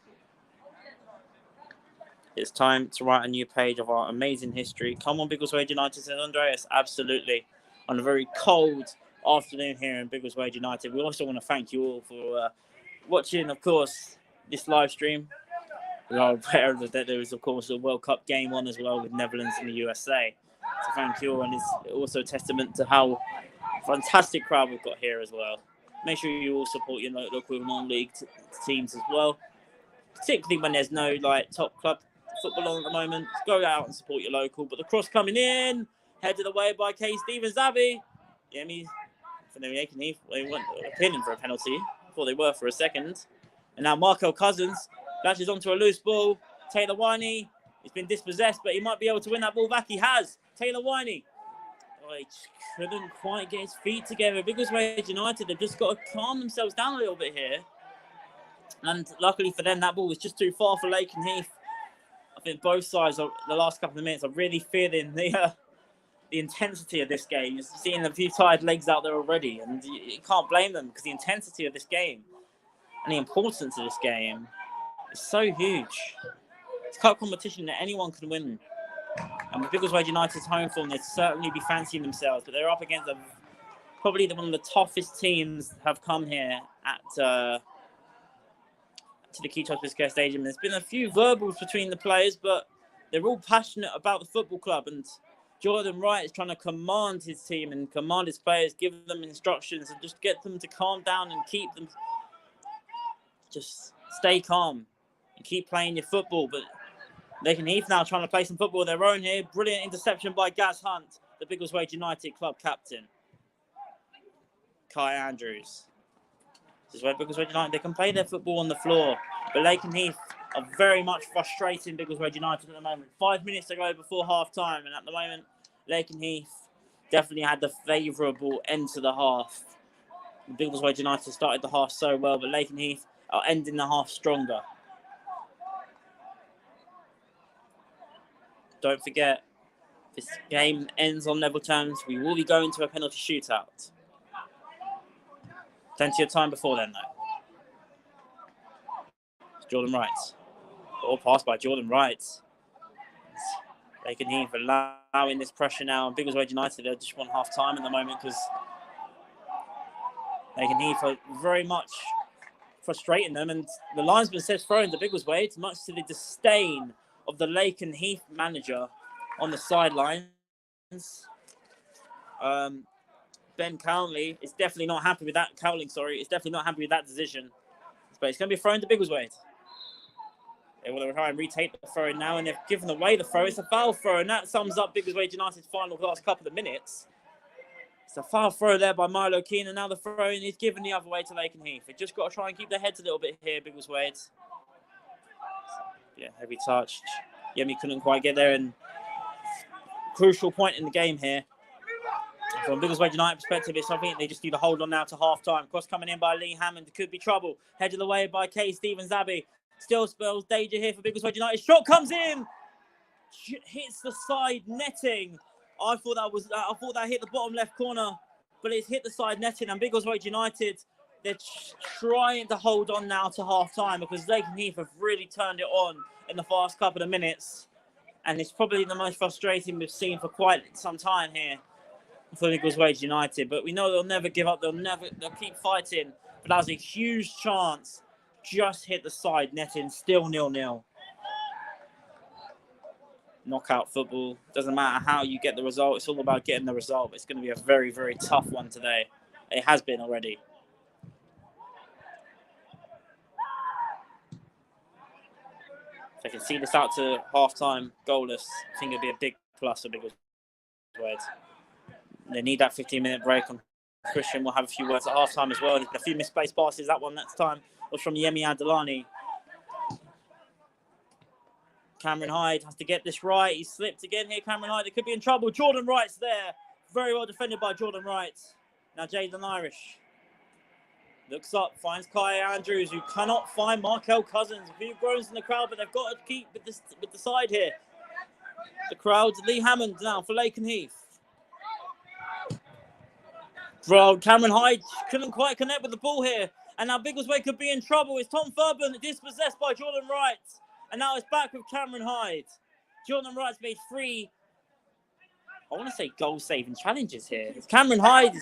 It's time to write a new page of our amazing history. Come on, Biggleswade United, St Andreas, absolutely. On a very cold afternoon here in Biggleswade United. We also want to thank you all for watching, of course, this live stream. We are aware that there is, of course, a World Cup game on as well with Netherlands and the USA. So thank you all, and it's also a testament to how fantastic crowd we've got here as well. Make sure you all support your local non-league teams as well, particularly when there's no top club football on at the moment. Go out and support your local. But the cross coming in, headed away by Kay Stevens Abbey. Yemi for the Lakenheath. They weren't appealing for a penalty. Thought they were for a second. And now Markel Cousins latches onto a loose ball. Taylor Winey, he's been dispossessed, but he might be able to win that ball back. He has. Taylor Winey. Oh, he just couldn't quite get his feet together. Biggleswade United, they've just got to calm themselves down a little bit here. And luckily for them, that ball was just too far for Lakenheath. I think both sides, the last couple of minutes, are really feeling the intensity of this game. You're seeing a few tired legs out there already, and you can't blame them because the intensity of this game and the importance of this game is so huge. It's cup competition that anyone can win. And with Biggleswade United's home form, they'd certainly be fancying themselves, but they're up against probably one of the toughest teams have come here to the Keytos Biscay Stadium. There's been a few verbals between the players, but they're all passionate about the football club, and Jordan Wright is trying to command his team and command his players, give them instructions and just get them to calm down and keep them, just stay calm and keep playing your football. But Lakenheath now trying to play some football of their own here. Brilliant interception by Gaz Hunt, the Biggleswade United club captain. Kai Andrews. This is where Biggleswade United, they can play their football on the floor. But Lakenheath are very much frustrating Biggleswade United at the moment. 5 minutes to go before half-time, and at the moment, Lakenheath definitely had the favourable end to the half. Biggleswade United started the half so well, but Lakenheath are ending the half stronger. Don't forget, this game ends on level terms. We will be going to a penalty shootout. Plenty of time before then, though. Jordan Wright. Ball passed by Jordan Wright. Lakenheath allowing this pressure now. Biggleswade United, they're just want half time at the moment because Lakenheath are very much frustrating them. And the linesman says throw to Biggleswade, much to the disdain of the Lakenheath manager on the sidelines. Ben Cowling is definitely not happy with that. Is definitely not happy with that decision. But it's going to be thrown to Biggleswade. They want to try and retake the throw now, and they've given away the throw. It's a foul throw, and that sums up Biggleswade United's final last couple of minutes. It's a foul throw there by Milo Keane, and now the throw is given the other way to Lakenheath. They've just got to try and keep their heads a little bit here, Biggleswade. Yeah, heavy touch. Yemi couldn't quite get there, and crucial point in the game here. From Biggleswade United perspective, it's something they just need to hold on now to half-time. Cross coming in by Lee Hammond. Could be trouble. Headed away by Kay Stevens-Abbey. Still spells danger here for Biggleswade United. Shot comes in. Hits the side netting. I thought that hit the bottom left corner, but it's hit the side netting. And Biggleswade United, they're trying to hold on now to half-time because Lakenheath have really turned it on in the first couple of minutes. And it's probably the most frustrating we've seen for quite some time here for Biggleswade United. But we know they'll never give up. They'll keep fighting. But that was a huge chance. Just hit the side netting. Still 0-0. Knockout football. Doesn't matter how you get the result. It's all about getting the result. It's going to be a very, very tough one today. It has been already. If they can see this out to half-time goalless, I think it'll be a big plus for Biggleswade. They need that 15-minute break. And Christian will have a few words at half-time as well. A few misplaced passes. That time was from Yemi Adelani. Cameron Hyde has to get this right. He slipped again here, Cameron Hyde. They could be in trouble. Jordan Wright's there. Very well defended by Jordan Wright. Now Jaden Irish looks up, finds Kai Andrews, who cannot find Markel Cousins. A few groans in the crowd, but they've got to keep with the side here. The crowd, Lee Hammond now for Lakenheath. Bro, Cameron Hyde couldn't quite connect with the ball here. And now Biggleswade could be in trouble. It's Tom Furban dispossessed by Jordan Wright. And now it's back with Cameron Hyde. Jordan Wright's made 3, I want to say goal-saving challenges here. It's Cameron Hyde.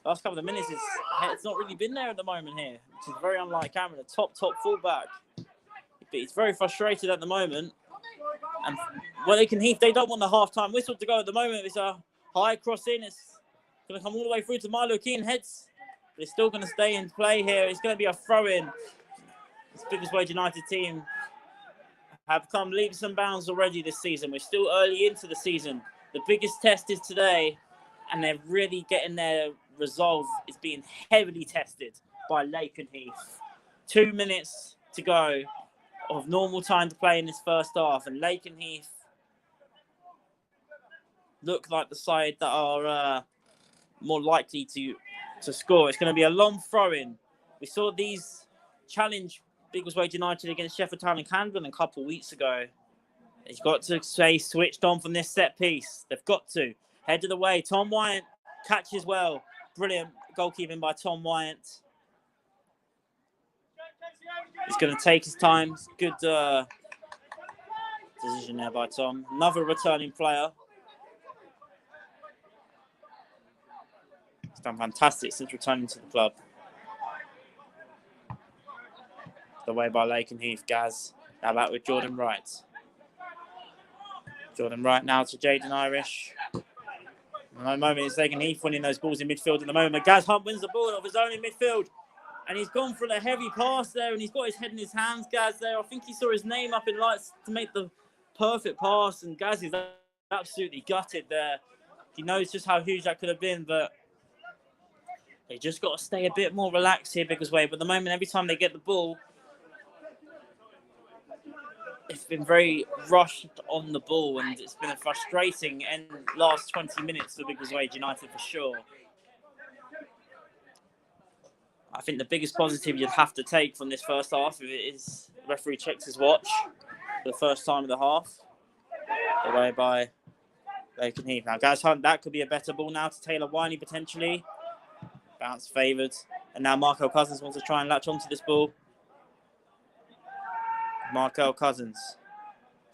Last couple of minutes, it's not really been there at the moment here, which is very unlike Cameron, a top fullback. But he's very frustrated at the moment. And Lakenheath, they don't want the half-time whistle to go at the moment. It's a high cross in. It's going to come all the way through to Milo Keane heads. But it's still going to stay in play here. It's going to be a throw-in. This Biggleswade United team have come leaps and bounds already this season. We're still early into the season. The biggest test is today, and they're really getting their resolve. Is being heavily tested by Lakenheath. 2 minutes to go of normal time to play in this first half, and Lakenheath look like the side that are more likely to score. It's going to be a long throw-in. We saw these challenge Biggleswade United against Sheffield Town and Camden a couple of weeks ago. He's got to stay switched on from this set piece. They've got to. Headed away. Tom Wyant catches well. Brilliant goalkeeping by Tom Wyant. He's going to take his time. Good decision there by Tom. Another returning player. He's done fantastic since returning to the club. The way by Lakenheath, Gaz. Now back with Jordan Wright. Jordan Wright now to Jaden Irish. At the moment, it's Lakenheath winning those balls in midfield at the moment. Gaz Hunt wins the ball of his own in midfield. And he's gone for the heavy pass there, and he's got his head in his hands, Gaz, there. I think he saw his name up in lights to make the perfect pass, and Gaz is absolutely gutted there. He knows just how huge that could have been, but they just got to stay a bit more relaxed here, Biggleswade. But at the moment, every time they get the ball, it's been very rushed on the ball, and it's been a frustrating last 20 minutes for Biggleswade United for sure. I think the biggest positive you'd have to take from this first half is the referee checks his watch for the first time of the half. Away by Lakenheath. Now, Gaz Hunt, that could be a better ball now to Taylor Winey potentially. Bounce favoured. And now Markel Cousins wants to try and latch onto this ball. Markel Cousins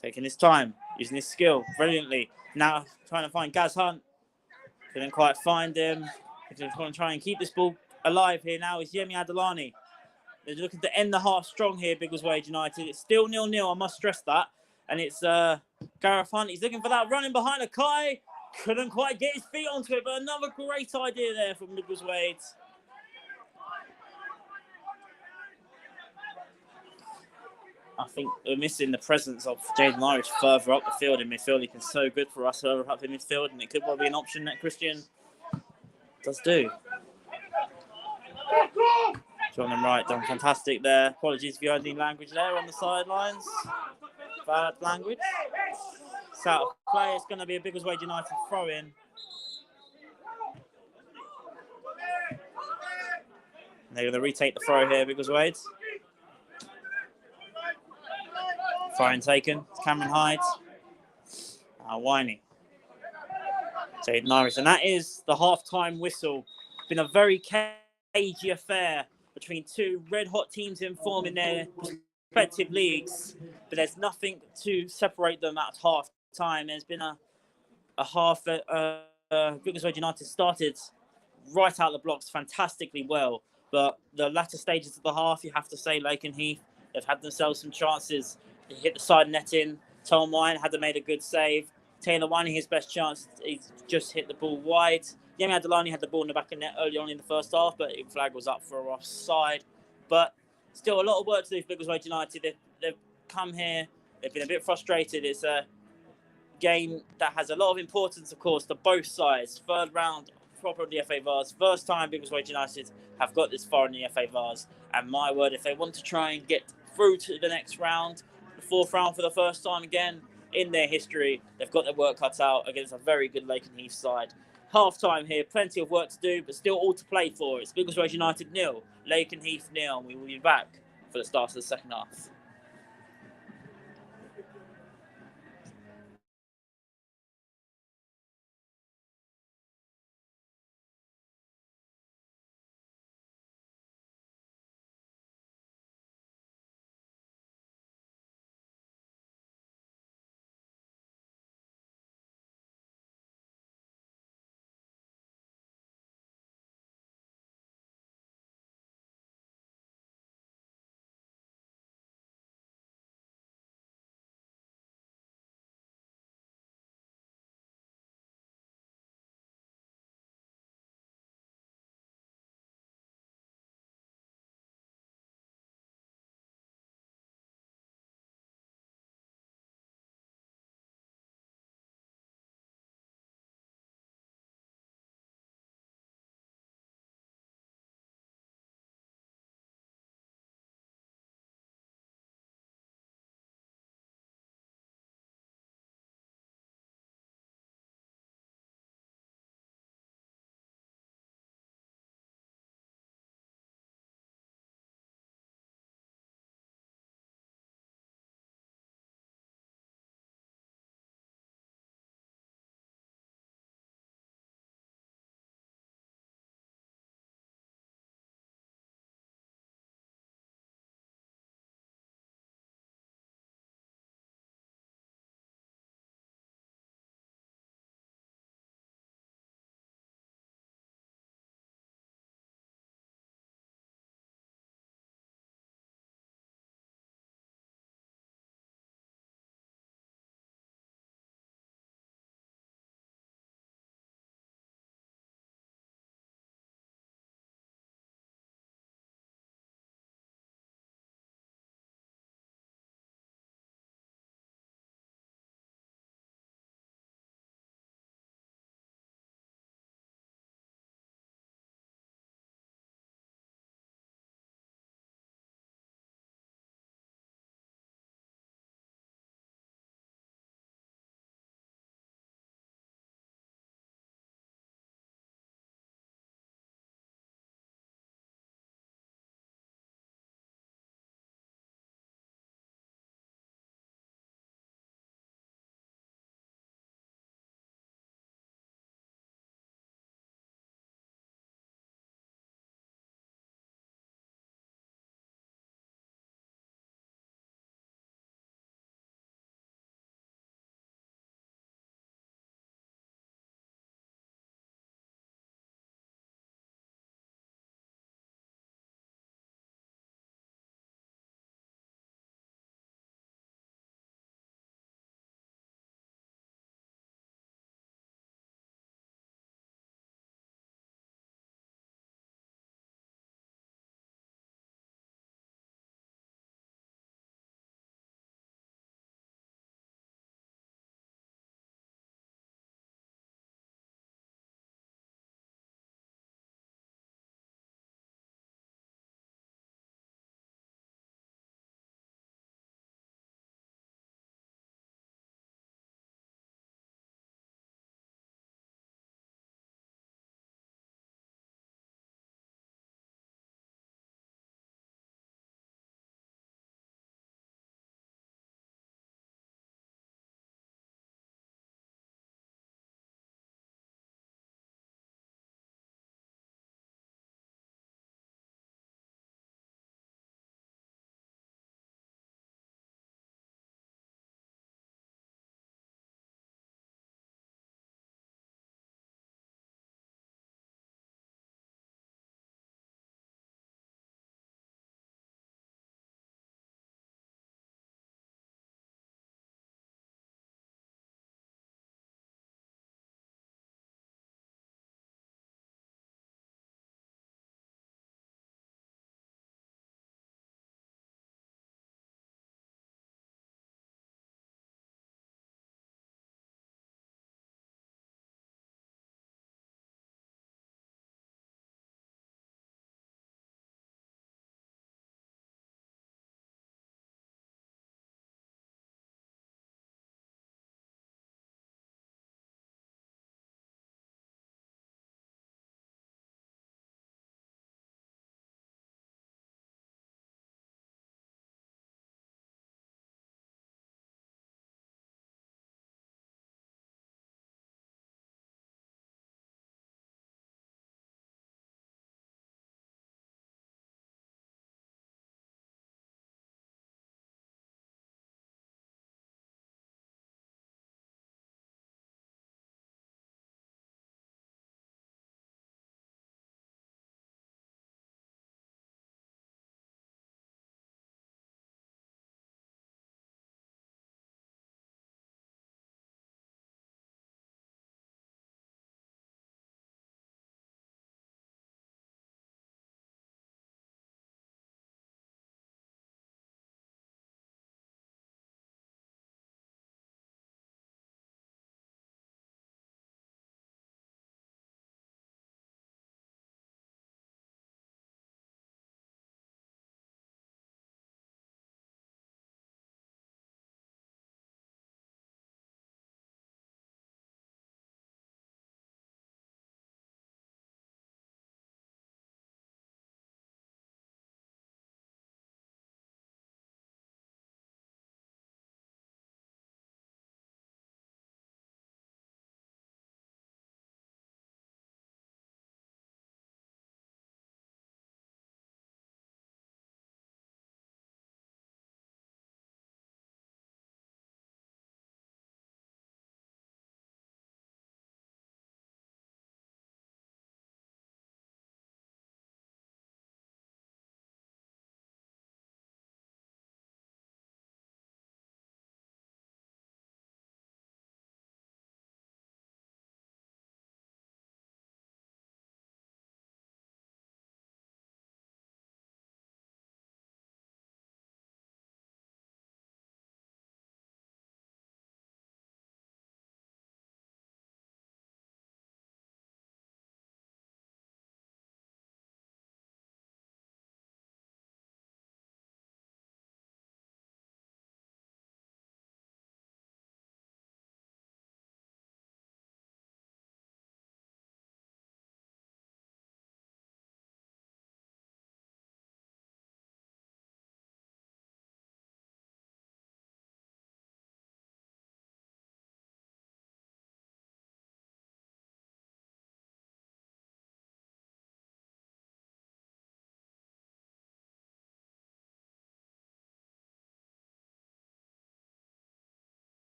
taking his time, using his skill brilliantly. Now trying to find Gaz Hunt. Couldn't quite find him. He's going to try and keep this ball alive here now. It's Yemi Adelani. They're looking to end the half strong here, Biggleswade United. It's still 0-0, I must stress that. And it's Gareth Hunt. He's looking for that running behind Akai. Couldn't quite get his feet onto it, but another great idea there from Biggleswade. I think we're missing the presence of Jaden Irish further up the field in midfield. He can so good for us further up in midfield, and it could probably be an option that Christian does do. John Wright done fantastic there. Apologies if you heard any language there on the sidelines. Bad language. It's out of play. It's going to be a Biggleswade United throw-in. They're going to retake the throw here, Biggleswade. Throw-in taken. Cameron Hyde. Winey. Jaden Irish. And that is the half-time whistle. Been a very cagey affair between two red-hot teams in form in their respective leagues, but there's nothing to separate them at half-time. There's been a half that Biggleswade United started right out of the blocks fantastically well, but the latter stages of the half, you have to say Lakenheath, they've had themselves some chances. They hit the side netting. Tom Wine had to make a good save. Taylor Winey, his best chance, he's just hit the ball wide. Yemi Adelani had the ball in the back of net early on in the first half, but the flag was up for offside. But still a lot of work to do for Biggleswade United. They've come here. They've been a bit frustrated. It's a game that has a lot of importance, of course, to both sides. Third round, proper of the FA Vars. First time Biggleswade United have got this far in the FA Vars. And my word, if they want to try and get through to the next round, the fourth round for the first time again in their history, they've got their work cut out against a very good Lakenheath side. Half-time here, plenty of work to do, but still all to play for. It's Biggleswade United 0, Lakenheath 0, and we will be back for the start of the second half.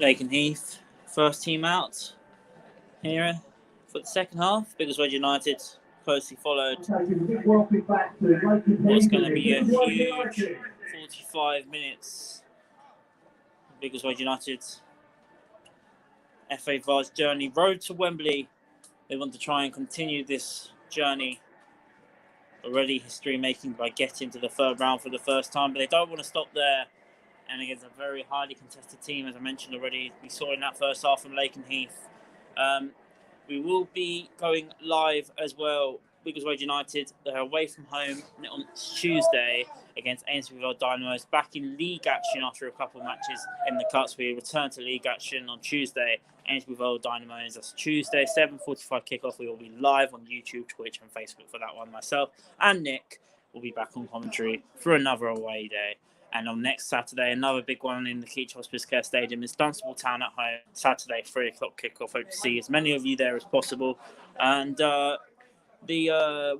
Lakenheath, first team out here for the second half. Biggleswade United closely followed. What's going to be a huge 45 minutes. Biggleswade United FA Vase journey, road to Wembley. They want to try and continue this journey. Already history making by getting to the third round for the first time, but they don't want to stop there. And against a very highly contested team, as I mentioned already, we saw in that first half from Lakenheath. We will be going live as well. Biggleswade United, they're away from home on Tuesday against Ainsworth Dynamos, back in league action after a couple of matches in the cups. We return to league action on Tuesday. Ainsworth Dynamos, that's Tuesday, 7:45 kickoff. We will be live on YouTube, Twitch, and Facebook for that one. Myself and Nick will be back on commentary for another away day. And on next Saturday, another big one in the Keach Hospice Care Stadium is Dunstable Town at home. Saturday, 3 o'clock kickoff. Hope to see as many of you there as possible. And the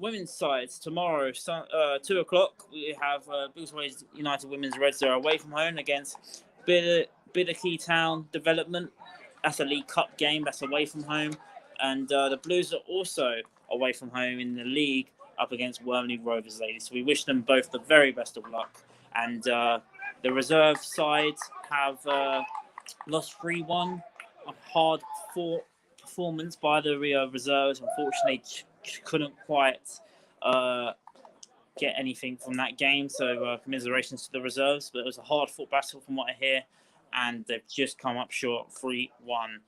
women's sides tomorrow, 2 o'clock, we have Biggleswade United Women's Reds. They're away from home against Bidderkey Town Development. That's a League Cup game. That's away from home. And the Blues are also away from home in the league up against Wormley Rovers Ladies. So we wish them both the very best of luck. And the reserve sides have lost 3-1. A hard-fought performance by the reserves. Unfortunately, couldn't quite get anything from that game. So commiserations to the reserves. But it was a hard-fought battle from what I hear. And they've just come up short. 3-1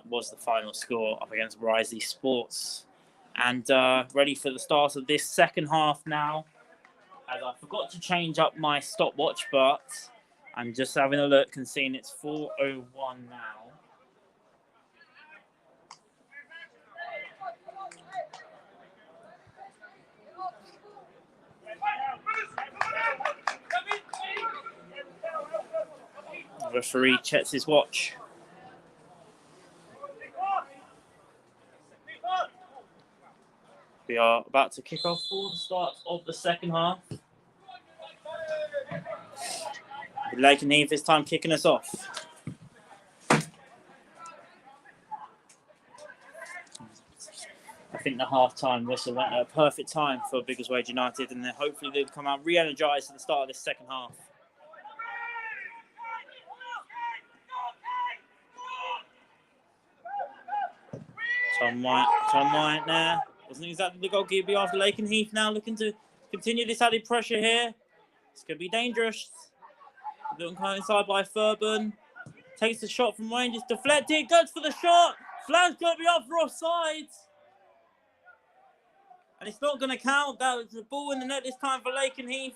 was the final score up against Risey Sports. And ready for the start of this second half now. As I forgot to change up my stopwatch, but I'm just having a look and seeing it's 4:01 now. The referee checks his watch. We are about to kick off for the start of the second half. Lakenheath this time kicking us off. I think the half-time whistle went at a perfect time for Biggleswade United, and then hopefully they'll come out re-energised at the start of this second half. Tom White there. Wasn't exactly the goalkeeper after Lakenheath now looking to continue this added pressure here. It's going to be dangerous. Looking inside by Furban. Takes the shot from range. It's deflected. Goes for the shot. Flag's got to be up for offside. And it's not going to count. That was the ball in the net this time for Lakenheath.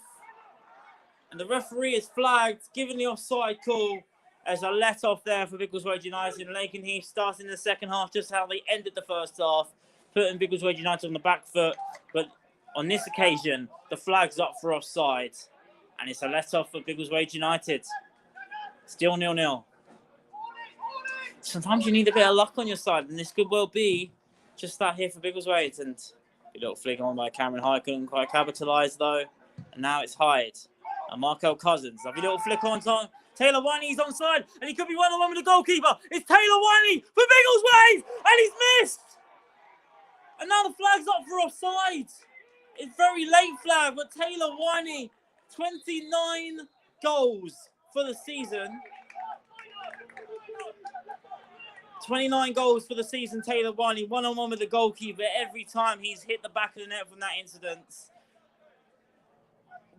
And the referee is flagged, giving the offside call as a let-off there for Biggleswade United. And Lakenheath starting the second half just how they ended the first half, putting Biggleswade United on the back foot. But on this occasion, the flag's up for offside. And it's a let-off for Biggleswade United. Still 0-0. Sometimes you need a bit of luck on your side, and this could well be just that here for Biggleswade. And a little flick on by Cameron Hyde, couldn't quite capitalise though. And now it's Hyde. And Markel Cousins. Have a little flick on time. Taylor Winey's onside, and he could be one-on-one with the goalkeeper. It's Taylor Winey for Biggleswade, and he's missed. And now the flag's up for offside. It's very late flag, but Taylor Winey, 29 goals for the season. 29 goals for the season, Taylor Winey, one-on-one with the goalkeeper every time he's hit the back of the net from that incident.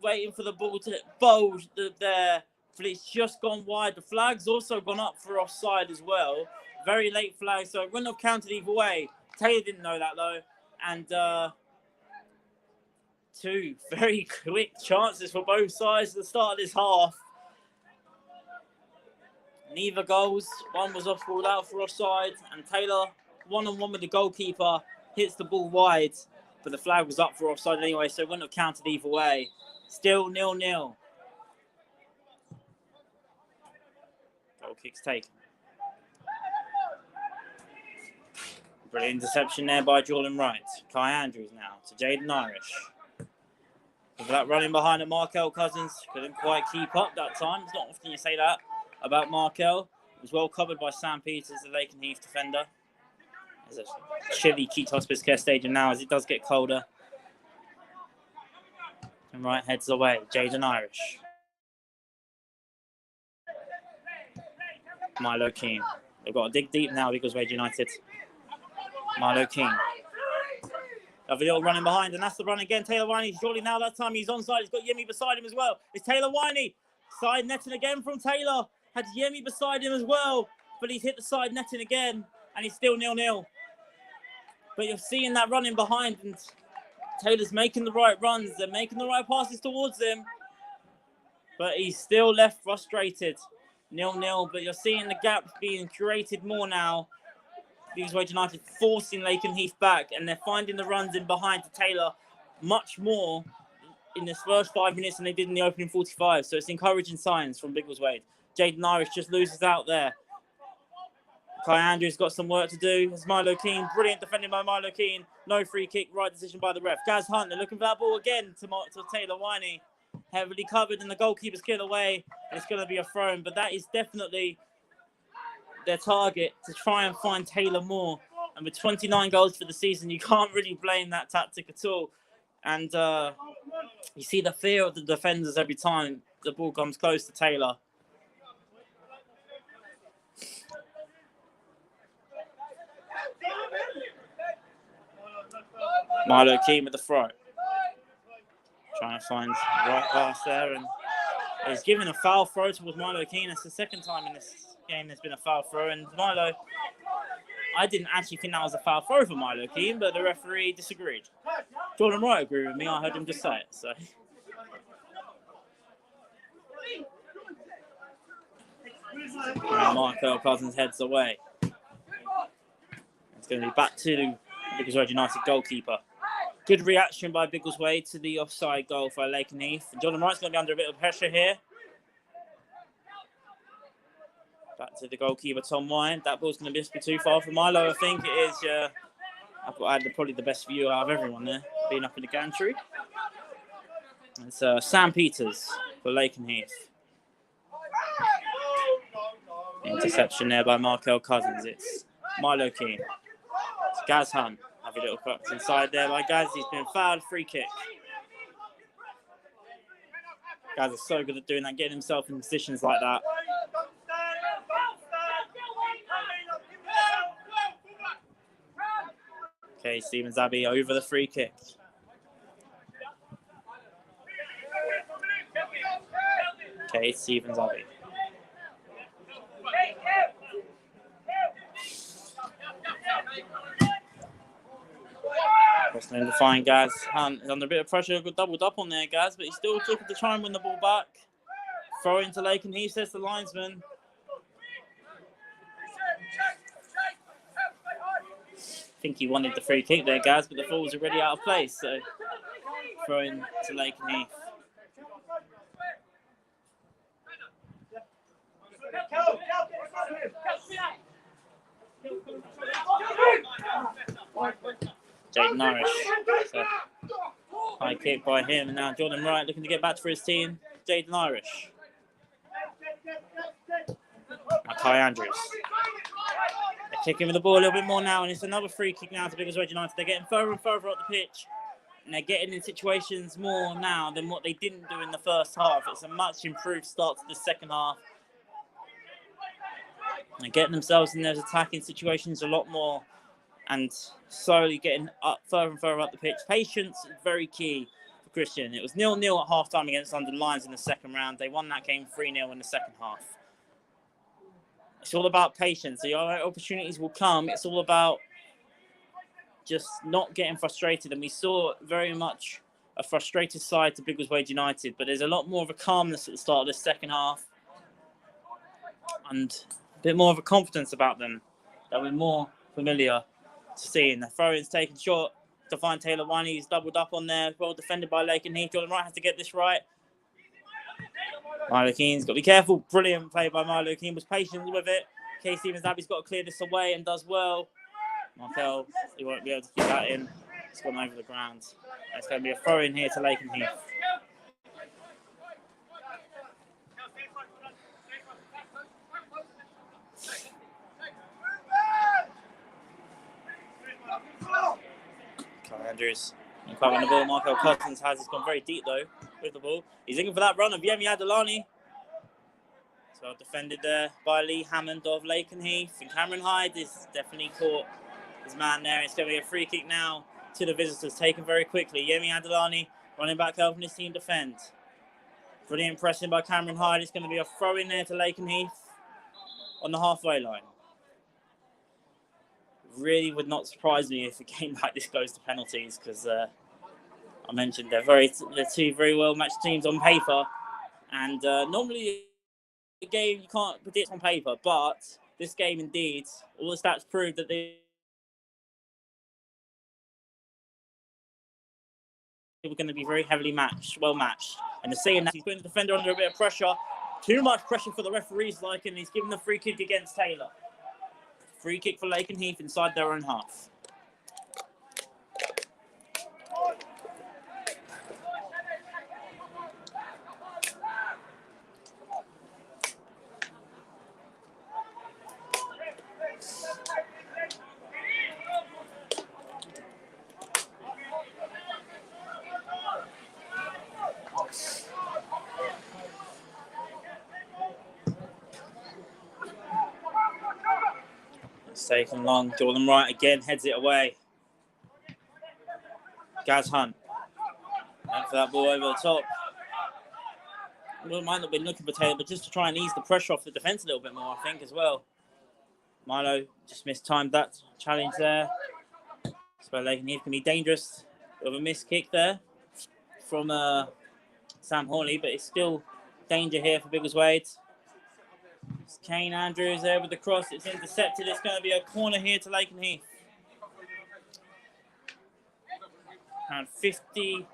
Waiting for the ball to bulge there. But it's just gone wide. The flag's also gone up for offside as well. Very late flag, so it wouldn't have counted either way. Taylor didn't know that though. And two very quick chances for both sides at the start of this half. Neither goals. One was ruled out for offside, and Taylor, one-on-one with the goalkeeper, hits the ball wide, but the flag was up for offside anyway, so it wouldn't have counted either way. Still 0-0. Goal kick's taken. Brilliant interception there by Jordan Wright. Kai Andrews now to Jaden Irish. With that running behind at Markel Cousins. Couldn't quite keep up that time. It's not often you say that about Markel. was well covered by Sam Peters, the Lakenheath defender. There's a chilly Keat Hospice Care Stadium now as it does get colder. And right heads away, Jaden Irish. Milo Keane. They've got to dig deep now, Biggleswade United. Milo Keane. Have a little running behind, and that's the run again. Taylor Winey, surely now that time he's onside. He's got Yemi beside him as well. It's Taylor Winey. Side netting again from Taylor. Had Yemi beside him as well, but he's hit the side netting again, and he's still 0-0. But you're seeing that running behind, and Taylor's making the right runs. They're making the right passes towards him, but he's still left frustrated. 0-0, but you're seeing the gaps being created more now. Biggleswade United forcing Lakenheath back, and they're finding the runs in behind to Taylor much more in this first 5 minutes than they did in the opening 45. So it's encouraging signs from Biggleswade. Jaden Irish just loses out there. Kai Andrews got some work to do. It's Milo Keane. Brilliant defending by Milo Keane. No free kick. Right decision by the ref. Gaz Hunt, they're looking for that ball again to Taylor Winey. Heavily covered, and the goalkeeper's cleared away. It's going to be a throw, but that is definitely their target, to try and find Taylor more. And with 29 goals for the season, you can't really blame that tactic at all. And you see the fear of the defenders every time the ball comes close to Taylor. Milo Keane with the throw. Trying to find the right pass there, and he's giving a foul throw towards Milo Keane. It's the second time in this game there's been a foul throw, and Milo, I didn't actually think that was a foul throw for Milo Keane, but the referee disagreed. Jordan Wright agreed with me. I heard him just say it. So Markel Cousins heads away. It's going to be back to the Biggleswade United goalkeeper. Good reaction by Biggleswade to the offside goal for Lakenheath. Jordan Wright's going to be under a bit of pressure here. Back to the goalkeeper, Tom Wine. That ball's going to be too far for Milo, I think it is. I had probably the best view out of everyone there, being up in the gantry. It's Sam Peters for Lakenheath. Interception there by Markel Cousins. It's Milo Keane. It's Gaz Hunt. Have a little cross inside there by Gaz. He's been fouled. Free kick. Gaz is so good at doing that, getting himself in positions like that. Okay, Stevens Abbey over the free kick. Okay, Stevens Abbey. Crossing to find Gaz Hunt. He's under a bit of pressure. Got doubled up on there, Gaz, but he's still looking to try and win the ball back. Throw into Lakenheath, says the linesman. I think he wanted the free kick there, Gaz, but the ball was already out of place. So throw in to Lakenheath. Jaden Irish. So, high kick by him, and now Jordan Wright looking to get back for his team. Jaden Irish. Now Kai Andrews. They're kicking with the ball a little bit more now, and it's another free kick now to Biggleswade United. They're getting further and further up the pitch, and they're getting in situations more now than what they didn't do in the first half. It's a much improved start to the second half. They're getting themselves in those attacking situations a lot more, and slowly getting up further and further up the pitch. Patience is very key for Christian. It was 0-0 at half-time against London Lions in the second round. They won that game 3-0 in the second half. It's all about patience. The opportunities will come. It's all about just not getting frustrated. And we saw very much a frustrated side to Biggleswade United, but there's a lot more of a calmness at the start of the second half and a bit more of a confidence about them that we're more familiar to seeing. The throw-in's taken short to find Taylor Winey. He's doubled up on there. Well defended by Lakenheath. Jordan Wright has to get this right. Milo Keane's got to be careful. Brilliant play by Milo Keane. Was patient with it. K. Stevens Abbey's got to clear this away and does well. Markel, he won't be able to keep that in. It's gone over the ground. It's going to be a throw-in here to Lakenheath. Andrews. On the ball, Michael Cousins he's gone very deep though with the ball. He's looking for that run of Yemi Adelani. So defended there by Lee Hammond of Lakenheath. And Cameron Hyde is definitely caught his man there. It's going to be a free kick now to the visitors, taken very quickly. Yemi Adelani running back, helping his team defend. Brilliant pressing by Cameron Hyde. It's going to be a throw in there to Lakenheath on the halfway line. Really would not surprise me if a game like this goes to penalties, because I mentioned they're two very well matched teams on paper, and normally the game you can't predict on paper, but this game indeed, all the stats prove that they were going to be very heavily well matched. And the saying that he's putting the defender under a bit of pressure, too much pressure for the referees, and he's giving the free kick against Taylor. Free kick for Lakenheath inside their own half. It's taken long. Jordan Wright again heads it away. Gaz Hunt. And for that ball over the top. We might not have been looking for Taylor, but just to try and ease the pressure off the defence a little bit more, I think, as well. Milo just mistimed that challenge there. So Lakenheath can be dangerous with a missed kick there from Sam Hawley, but it's still danger here for Biggleswade. It's Kane Andrews there with the cross. It's intercepted. It's going to be a corner here to Lakenheath. Around 50,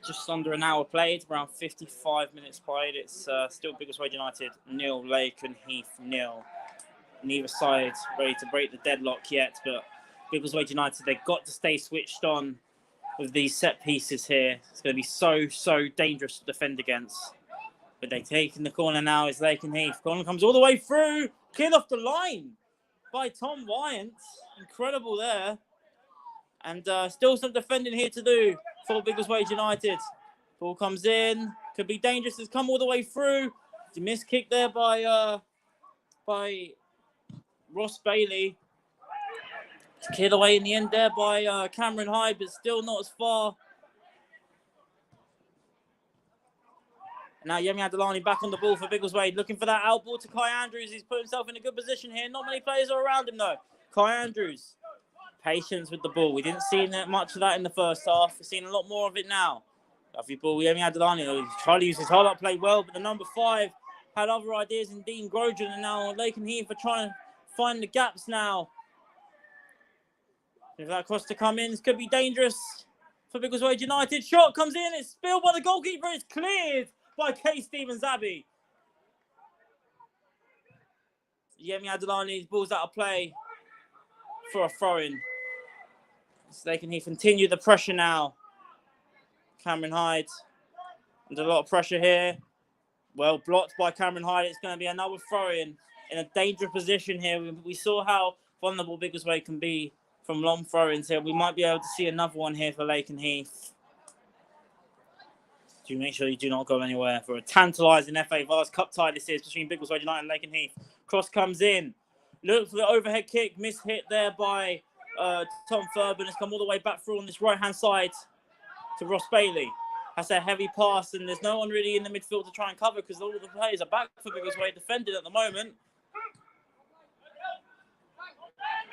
just under an hour played, around 55 minutes played. It's still Biggleswade United 0, Lakenheath 0. Neither side ready to break the deadlock yet, but Biggleswade United, they've got to stay switched on with these set pieces here. It's going to be so dangerous to defend against. But they're taking the corner now. It's Lakenheath. Corner comes all the way through. Cleared off the line by Tom Wyant. Incredible there. And still some defending here to do for Biggleswade United. Ball comes in. Could be dangerous. It's come all the way through. It's a missed kick there by Ross Bailey. It's cleared away in the end there by Cameron Hyde, but still not as far. Now Yemi Adelani back on the ball for Biggleswade, looking for that out ball to Kai Andrews. He's put himself in a good position here. Not many players are around him though. Kai Andrews, patience with the ball. We didn't see much of that in the first half. We're seeing a lot more of it now. Lovely ball, Yemi Adelani. He's trying to use his hold-up, played well, but the number 5 had other ideas in Dean Grosjean, and now Lakenheath are trying to find the gaps now. If that cross to come in, this could be dangerous for Biggleswade United. Shot comes in, it's spilled by the goalkeeper, it's cleared by Kay Stevens Abbey. Yemi Adelani's ball's out of play for a throw-in. So they can continue the pressure now. Cameron Hyde under a lot of pressure here. Well blocked by Cameron Hyde. It's going to be another throw-in a dangerous position here. We saw how vulnerable Biggleswade can be from long throw-ins here. We might be able to see another one here for Lakenheath. Do make sure you do not go anywhere for a tantalising FA Vase Cup tie this is between Biggleswade United and Lakenheath. Cross comes in. Look for the overhead kick. Missed hit there by Tom Furban. It's come all the way back through on this right-hand side to Ross Bailey. That's a heavy pass, and there's no one really in the midfield to try and cover because all of the players are back for Biggleswade defending at the moment.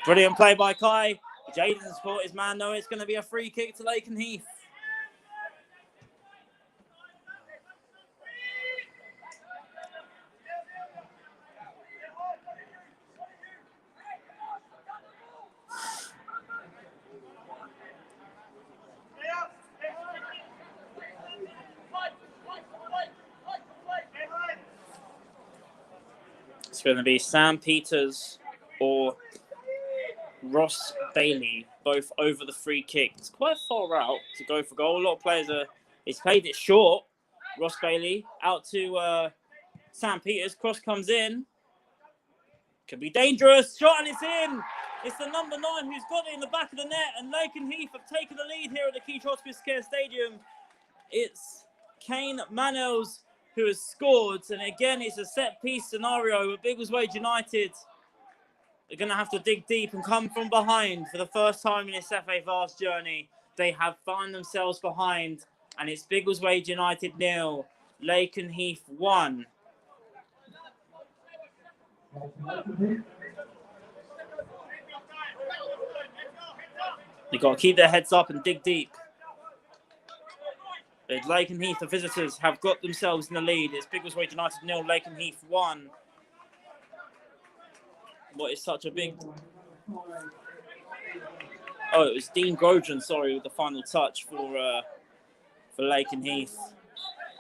Brilliant play by Kai. Jaden's caught his man, though. It's going to be a free kick to Lakenheath. It's going to be Sam Peters or Ross Bailey, both over the free kick. It's quite far out to go for goal. A lot of players he's played it short. Ross Bailey out to Sam Peters. Cross comes in. Could be dangerous. Shot and it's in. It's the number 9 who's got it in the back of the net, and Lakenheath have taken the lead here at the Keith Hospice Care Stadium. It's Kane Manels who has scored, and again, it's a set-piece scenario with Biggleswade United. They're going to have to dig deep and come from behind for the first time in this FA Vast journey. They have found themselves behind, and it's Biggleswade United 0, Lakenheath 1. They've got to keep their heads up and dig deep. But Lakenheath, the visitors, have got themselves in the lead. It's Biggleswade United 0, Lakenheath 1. What is such a big... Oh, it was Dean Grosjean, sorry, with the final touch for Lakenheath.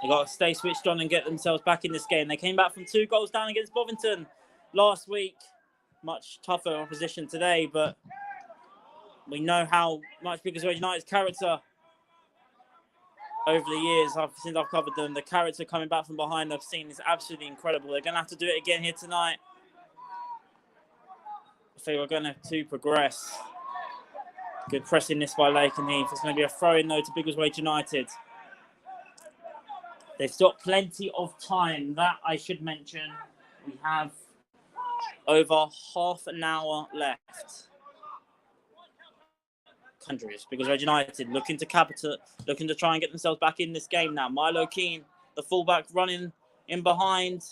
They've got to stay switched on and get themselves back in this game. They came back from 2 goals down against Bovington last week. Much tougher opposition today, but we know how much Biggleswade United's character over the years, since I've covered them, the character coming back from behind I've seen is absolutely incredible. They're going to have to do it again here tonight. I think we're going to progress. Good pressing this by Lakenheath. It's going to be a throw-in, though, to Biggleswade United. They've got plenty of time. That I should mention. We have over half an hour left. Countries, Biggleswade United looking to try and get themselves back in this game now. Milo Keane, the fullback, running in behind,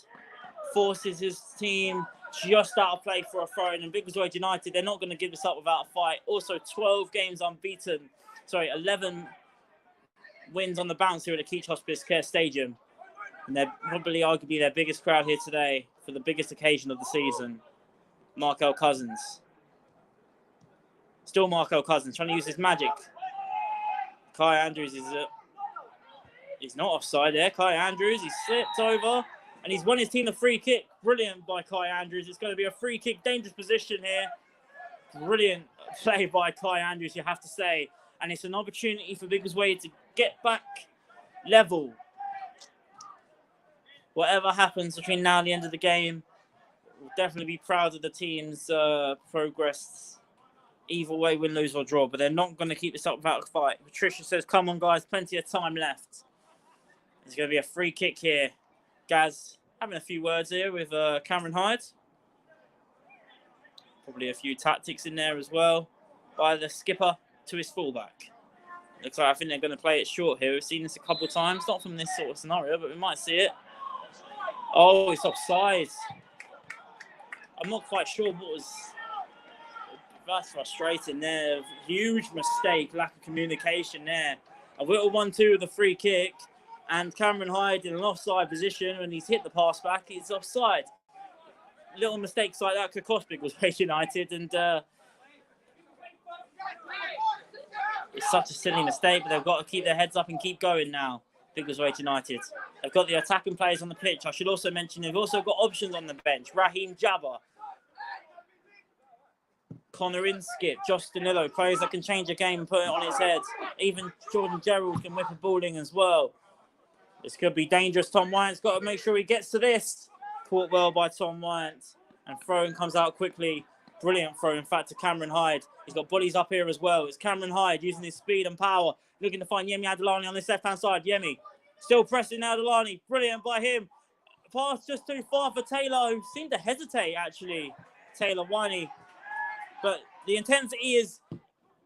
forces his team just out of play for a throw-in. And Biggleswade United, they're not going to give this up without a fight. Also, 12 games unbeaten. 11 wins on the bounce here at the Keith Hospice Care Stadium. And they're probably arguably their biggest crowd here today for the biggest occasion of the season. Markel Cousins. Still Markel Cousins trying to use his magic. Kai Andrews he's not offside there. Kai Andrews, he slipped over and he's won his team the free kick. Brilliant by Kai Andrews. It's going to be a free kick, dangerous position here. Brilliant play by Kai Andrews, you have to say. And it's an opportunity for Biggleswade to get back level. Whatever happens between now and the end of the game, we'll definitely be proud of the team's progress. Either way, win, lose or draw, but they're not going to keep this up without a fight. Patricia says, come on, guys, plenty of time left. There's going to be a free kick here. Gaz having a few words here with Cameron Hyde. Probably a few tactics in there as well by the skipper to his fullback. Looks like I think they're going to play it short here. We've seen this a couple of times, not from this sort of scenario, but we might see it. Oh, it's offside. I'm not quite sure what was... That's frustrating there. Huge mistake, lack of communication there. A little 1-2 with the free kick, and Cameron Hyde in an offside position when he's hit the pass back. It's offside. Little mistakes like that could cost Biggleswade United, and it's such a silly mistake, but they've got to keep their heads up and keep going now. Biggleswade United. They've got the attacking players on the pitch. I should also mention they've also got options on the bench. Raheem Jabba, Connor Inskip, Josh Danilo, players that can change a game and put it on its head. Even Jordan Gerald can whip a ball in as well. This could be dangerous. Tom Wyatt's got to make sure he gets to this. Caught well by Tom Wyatt. And throwing comes out quickly. Brilliant throw, in fact, to Cameron Hyde. He's got bodies up here as well. It's Cameron Hyde using his speed and power. Looking to find Yemi Adelani on this left-hand side. Yemi still pressing Adelani. Brilliant by him. Pass just too far for Taylor, who seemed to hesitate, actually. Taylor Winey. But the intensity is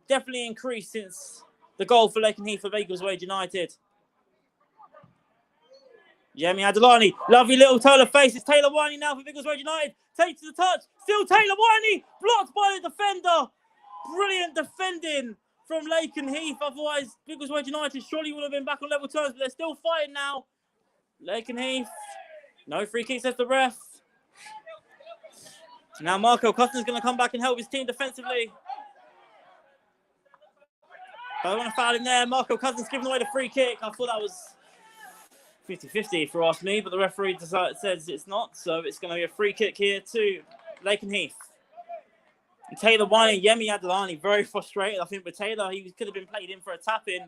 definitely increased since the goal for Lakenheath for Biggleswade United. Yemi Adelani, lovely little turn of face. It's Taylor Winey now for Biggleswade United. Takes the touch. Still Taylor Winey. Blocked by the defender. Brilliant defending from Lakenheath. Otherwise, Biggleswade United surely would have been back on level terms, but they're still fighting now. Lakenheath. No free kick, says the ref. So now Marco Cousins is going to come back and help his team defensively. I don't want to foul him there. Marco Cousins giving away the free kick. I thought that was 50-50 if you ask me, but the referee says it's not. So it's going to be a free kick here to Lakenheath. And Taylor Winey, Yemi Adelani, very frustrated. I think with Taylor, he could have been played in for a tap-in.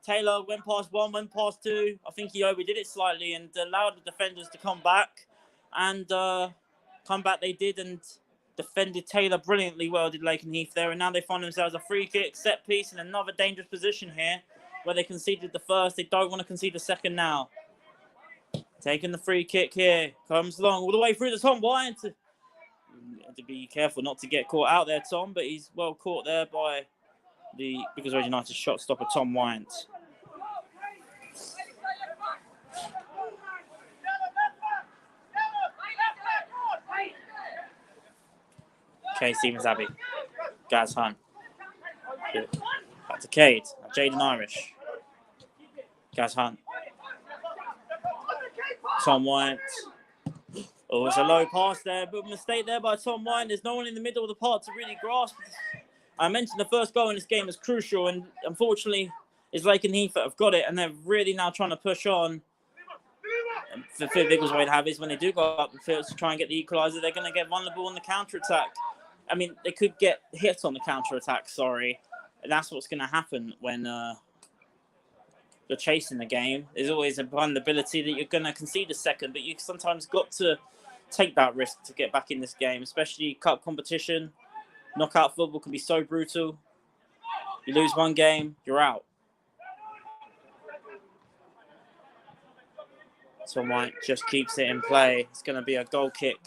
Taylor went past 1, went past 2. I think he overdid it slightly and allowed the defenders to come back. And come back they did, and defended Taylor brilliantly well, did Lakenheath there, and now they find themselves a free kick, set piece, in another dangerous position here, where they conceded the first. They don't want to concede the second now. Taking the free kick here, comes along all the way through to Tom Wyatt. To be careful not to get caught out there, Tom, but he's well caught there by the Biggleswade United shot stopper, Tom Wyatt. Okay, Stevens Abbey. Gaz Hunt. Back to Cade. Jaden Irish. Gaz Hunt. Tom Wyatt. Oh, it's a low pass there, but a mistake there by Tom Wyatt. There's no one in the middle of the park to really grasp. I mentioned the first goal in this game is crucial, and unfortunately, it's Lakenheath that have got it, and they're really now trying to push on. And the fear Biggleswade have is when they do go up the field to try and get the equalizer, they're going to get vulnerable on the counter-attack. I mean, they could get hit on the counter-attack, sorry. And that's what's going to happen when you're chasing the game. There's always a vulnerability that you're going to concede a second, but you've sometimes got to take that risk to get back in this game, especially cup competition. Knockout football can be so brutal. You lose one game, you're out. Tom White just keeps it in play. It's going to be a goal kick.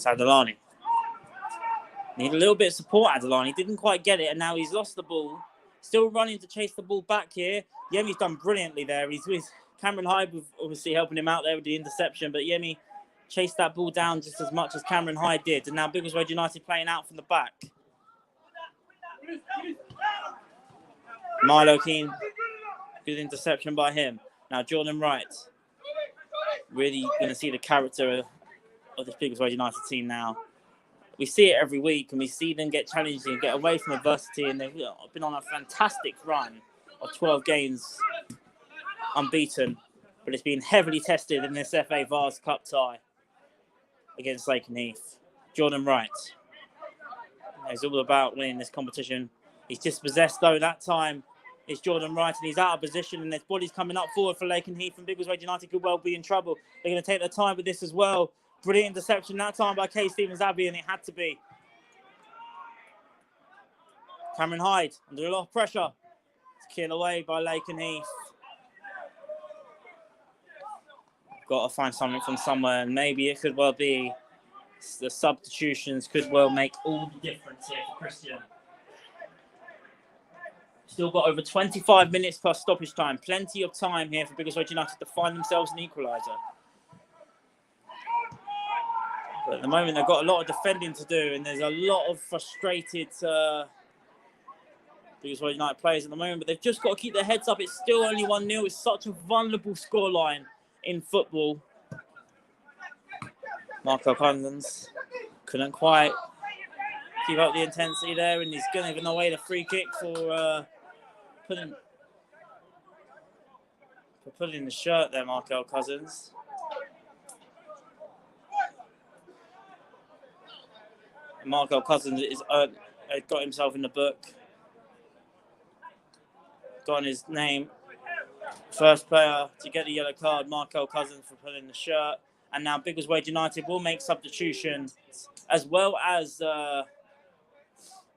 Adilani. Need a little bit of support, Adilani. Didn't quite get it, and now he's lost the ball. Still running to chase the ball back here. Yemi's done brilliantly there. He's with Cameron Hyde, obviously helping him out there with the interception, but Yemi chased that ball down just as much as Cameron Hyde did. And now Biggleswade United playing out from the back. Milo Keane, good interception by him. Now Jordan Wright. Really going to see the character of this Biggleswade United team now. We see it every week, and we see them get challenged and get away from adversity, and they've been on a fantastic run of 12 games unbeaten, but it's been heavily tested in this FA Vase Cup tie against Lakenheath. Jordan Wright. He's all about winning this competition. He's dispossessed, though, that time. It's Jordan Wright, and he's out of position, and there's bodies coming up forward for Lakenheath, and Biggleswade United could well be in trouble. They're going to take their time with this as well. Brilliant interception that time by Kay Stevens Abbey, and it had to be. Cameron Hyde under a lot of pressure. It's killed away by Lakenheath. Got to find something from somewhere, and maybe it could well be the substitutions could well make all the difference here for Christian. Still got over 25 minutes plus stoppage time. Plenty of time here for Biggleswade United to find themselves an equaliser. But at the moment, they've got a lot of defending to do, and there's a lot of frustrated Biggleswade United players at the moment, but they've just got to keep their heads up. It's still only 1-0. It's such a vulnerable scoreline in football. Marco Cousins couldn't quite keep up the intensity there, and he's giving away the free kick for putting the shirt there, Marco Cousins. Marco Cousins is got himself in the book. Got on his name. First player to get the yellow card, Marco Cousins, for pulling the shirt. And now Biggleswade United will make substitutions, as well as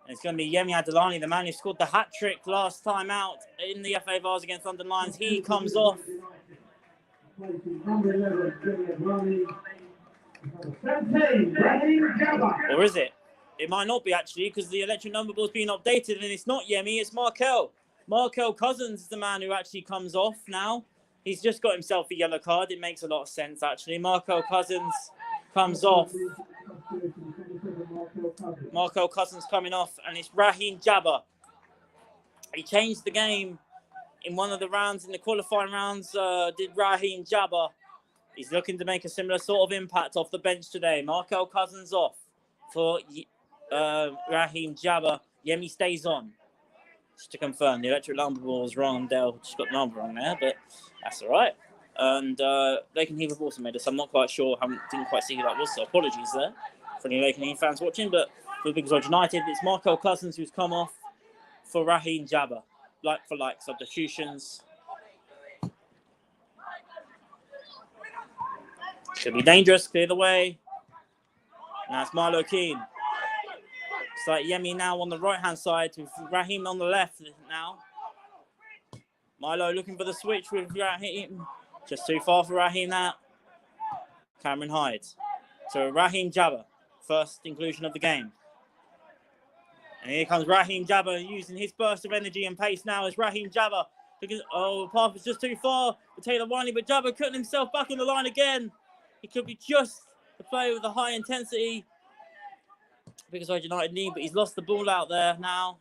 it's going to be Yemi Adilani, the man who scored the hat-trick last time out in the FA Vase against London Lions. He comes off. Or is it? It might not be, actually, because the electric number ball's been updated, and it's not Yemi, it's Markel. Markel Cousins is the man who actually comes off now. He's just got himself a yellow card. It makes a lot of sense, actually. Markel Cousins comes off. Markel Cousins coming off, and it's Raheem Jabba. He changed the game in one of the rounds, in the qualifying rounds, did Raheem Jabba. He's looking to make a similar sort of impact off the bench today. Markel Cousins off for Raheem Jabba. Yemi stays on. Just to confirm, the electric number ball was wrong. Dale just got the number wrong there, but that's all right. And Lakenheath have also made us. I'm not quite sure. Didn't quite see who that was, so apologies there for any Lakenheath fans watching. But for Biggleswade United, it's Markel Cousins who's come off for Raheem Jabber. Like for like substitutions. Should be dangerous. Clear the way. Now it's Milo Keane. It's like Yemi now on the right-hand side with Raheem on the left now. Milo looking for the switch with Raheem. Just too far for Raheem now. Cameron Hyde. So Raheem Jabber, first inclusion of the game. And here comes Raheem Jabber using his burst of energy and pace now as Raheem Jabber. Because, the path was just too far for Taylor Wiley, but Jabber cutting himself back in the line again. He could be just the player with a high intensity. Biggleswade United need, but he's lost the ball out there now.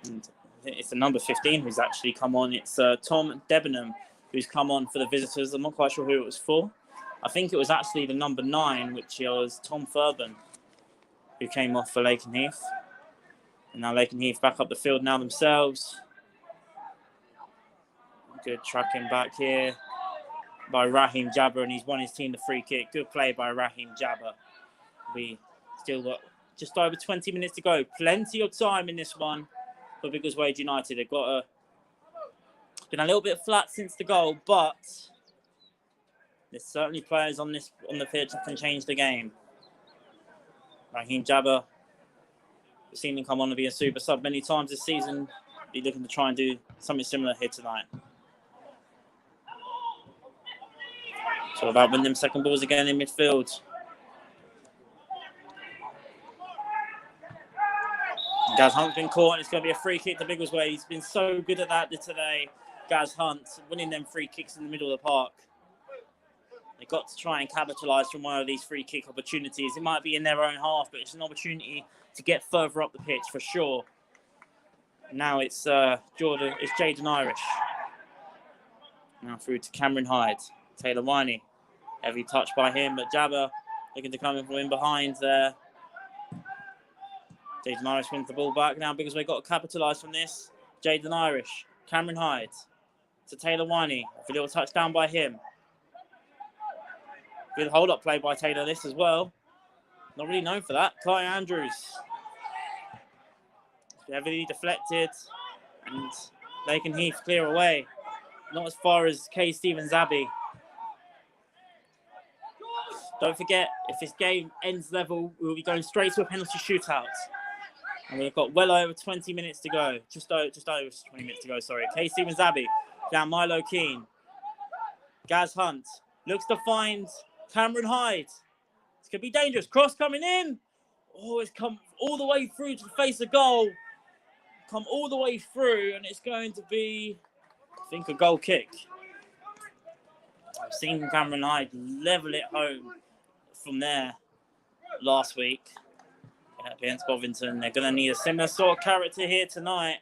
And it's the number 15 who's actually come on. It's Tom Debenham who's come on for the visitors. I'm not quite sure who it was for. I think it was actually the number 9, which was Tom Furban, who came off for Lakenheath. And now Lakenheath back up the field now themselves. Good tracking back here by Raheem Jabber, and he's won his team the free kick. Good play by Raheem Jabber. We still got just over 20 minutes to go. Plenty of time in this one for Biggleswade United. They've got been a little bit flat since the goal, but there's certainly players on the pitch that can change the game. Raheem Jabber, we've seen him come on and be a super sub many times this season. Be looking to try and do something similar here tonight. It's all about winning them second balls again in midfield. Gaz Hunt's been caught, and it's going to be a free kick to Biggleswade. He's been so good at that today, Gaz Hunt, winning them free kicks in the middle of the park. They've got to try and capitalise from one of these free kick opportunities. It might be in their own half, but it's an opportunity to get further up the pitch for sure. Now it's Jaden Irish. Now through to Cameron Hyde. Taylor Winey. Heavy touch by him, but Jabber looking to come in from in behind there. Jaden Irish wins the ball back. Now Biggleswade got to capitalise from this. Jaden Irish. Cameron Hyde. To Taylor Winey. A little touchdown by him. Good hold-up play by Taylor this as well. Not really known for that. Kai Andrews. Heavily deflected. And Lakenheath clear away. Not as far as K. Stevens Abbey. Don't forget, if this game ends level, we'll be going straight to a penalty shootout. And we've got well over 20 minutes to go. Just over 20 minutes to go, sorry. K. Stevens Abbey. Down Milo Keane. Gaz Hunt. Looks to find Cameron Hyde. This could be dangerous. Cross coming in. Oh, it's come all the way through to the face of goal. Come all the way through, and it's going to be, I think, a goal kick. I've seen Cameron Hyde level it home from there last week against Bovington. They're going to need a similar sort of character here tonight.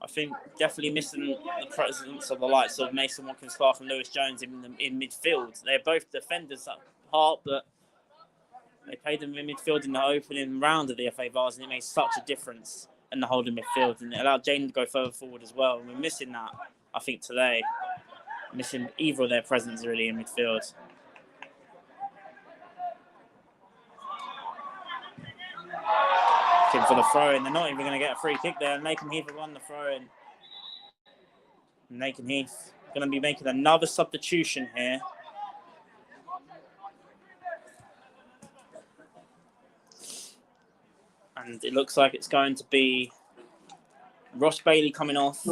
I think definitely missing the presence of the likes of Mason Watkins-Clark and Lewis Jones in midfield. They're both defenders at heart, but they played them in midfield in the opening round of the FA Vars, and it made such a difference in the holding midfield, and it allowed Jane to go further forward as well. And we're missing that, I think, today. Missing either of their presence really in midfield. Looking for the throw-in. They're not even going to get a free kick there. And Lakenheath have won the throw-in. And Lakenheath going to be making another substitution here. And it looks like it's going to be Ross Bailey coming off.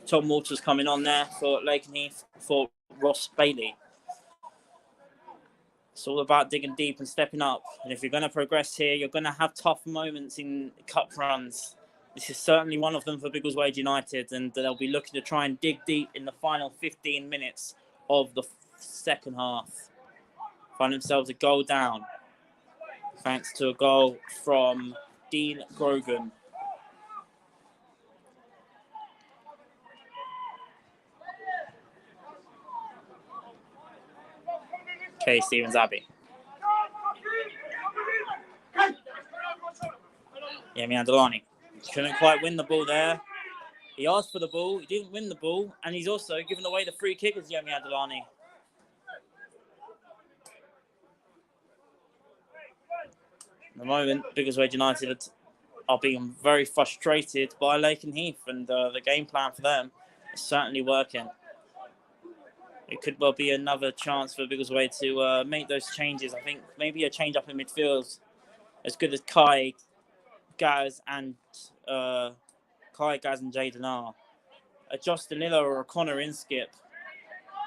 Tom Walters coming on there for Lakenheath for Ross Bailey. It's all about digging deep and stepping up. And if you're going to progress here, you're going to have tough moments in cup runs. This is certainly one of them for Biggleswade United, and they'll be looking to try and dig deep in the final 15 minutes of the second half. Find themselves a goal down, thanks to a goal from Dean Grogan. Kay Stevens Abbey. Yemi Adolani couldn't quite win the ball there. He asked for the ball, he didn't win the ball, and he's also given away the free kick as Yemi Adolani. At the moment, Biggleswade United are being very frustrated by Lakenheath, and the game plan for them is certainly working. It could well be another chance for Biggleswade to make those changes. I think maybe a change up in midfield, as good as Kai, Gaz, and Jaden are. A Josh Danilo or a Connor Inskip.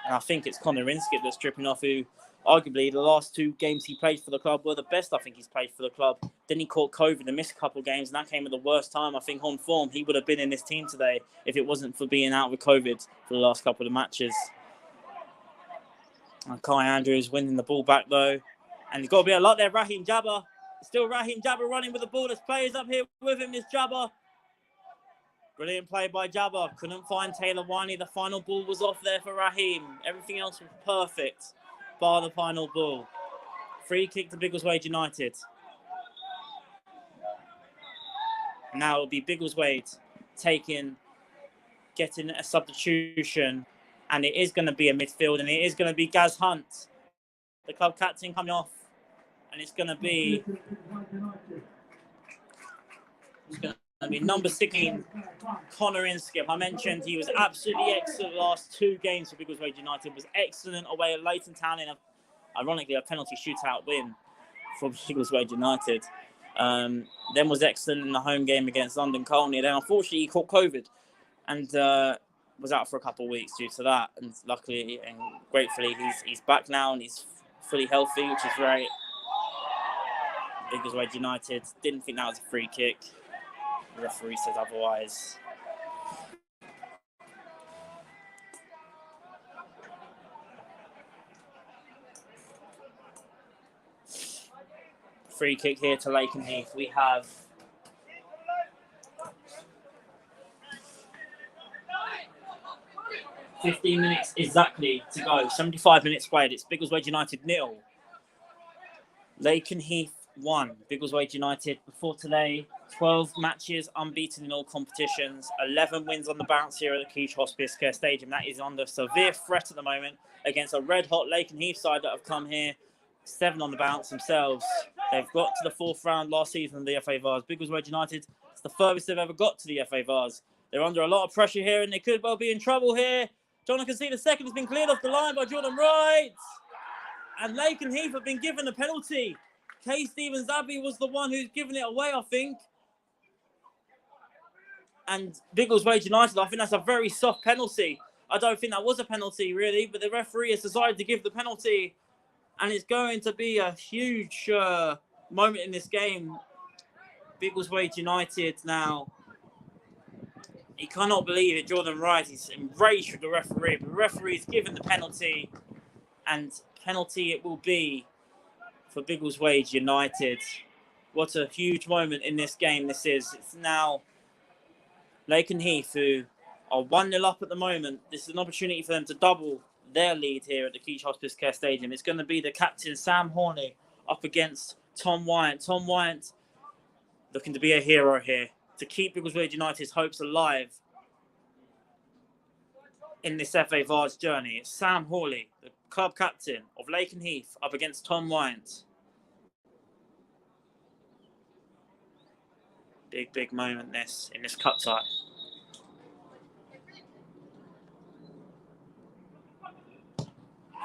And I think it's Connor Inskip that's tripping off, who arguably the last 2 games he played for the club were the best I think he's played for the club. Then he caught COVID and missed a couple of games, and that came at the worst time. I think on form, he would have been in this team today if it wasn't for being out with COVID for the last couple of matches. And Kai Andrews winning the ball back though. And he's got to be a lot there, Raheem Jabba. Still Raheem Jabba running with the ball. There's players up here with him, this Jabba. Brilliant play by Jabba. Couldn't find Taylor Winey. The final ball was off there for Raheem. Everything else was perfect, bar the final ball. Free kick to Biggleswade United. Now it'll be Biggleswade getting a substitution. And it is going to be a midfield, and it is going to be Gaz Hunt, the club captain, coming off. And it's going to be number 16, Connor Inskip. I mentioned he was absolutely excellent the last 2 games for Biggleswade United. Was excellent away at Leighton Town in ironically a penalty shootout win for Biggleswade United. Then was excellent in the home game against London Colney. Then unfortunately he caught COVID and was out for a couple of weeks due to that. And luckily and gratefully he's back now and he's fully healthy, which is great. Biggleswade United didn't think that was a free kick. The referee says otherwise. Free kick here to Lakenheath. We have $15 minutes exactly to go. 75 minutes played. It's Biggleswade United 0. Lakenheath 1. Biggleswade United before today, 12 matches unbeaten in all competitions, 11 wins on the bounce here at the Keach Hospice Care Stadium. That is under severe threat at the moment against a red-hot Lakenheath side that have come here, 7 on the bounce themselves. They've got to the 4th round last season of the FA Vars. Biggleswade United, it's the furthest they've ever got to the FA Vars. They're under a lot of pressure here and they could well be in trouble here. Jonathan C. the second has been cleared off the line by Jordan Wright. And Lakenheath have been given a penalty. Kay Stevens Abbey was the one who's given it away, I think. And Biggleswade United, I think that's a very soft penalty. I don't think that was a penalty, really, but the referee has decided to give the penalty. And it's going to be a huge moment in this game. Biggleswade United now. He cannot believe it. Jordan Wright is enraged with the referee. But the referee's given the penalty. And penalty it will be for Biggleswade United. What a huge moment in this game this is. It's now Lakenheath, who are 1-0 up at the moment. This is an opportunity for them to double their lead here at the Keach Hospice Care Stadium. It's going to be the captain, Sam Horney, up against Tom Wyant. Tom Wyant looking to be a hero here, to keep Biggleswade United's hopes alive in this FA Vars journey. It's Sam Hawley, the club captain of Lakenheath, up against Tom Wyant. Big moment in this cup tie.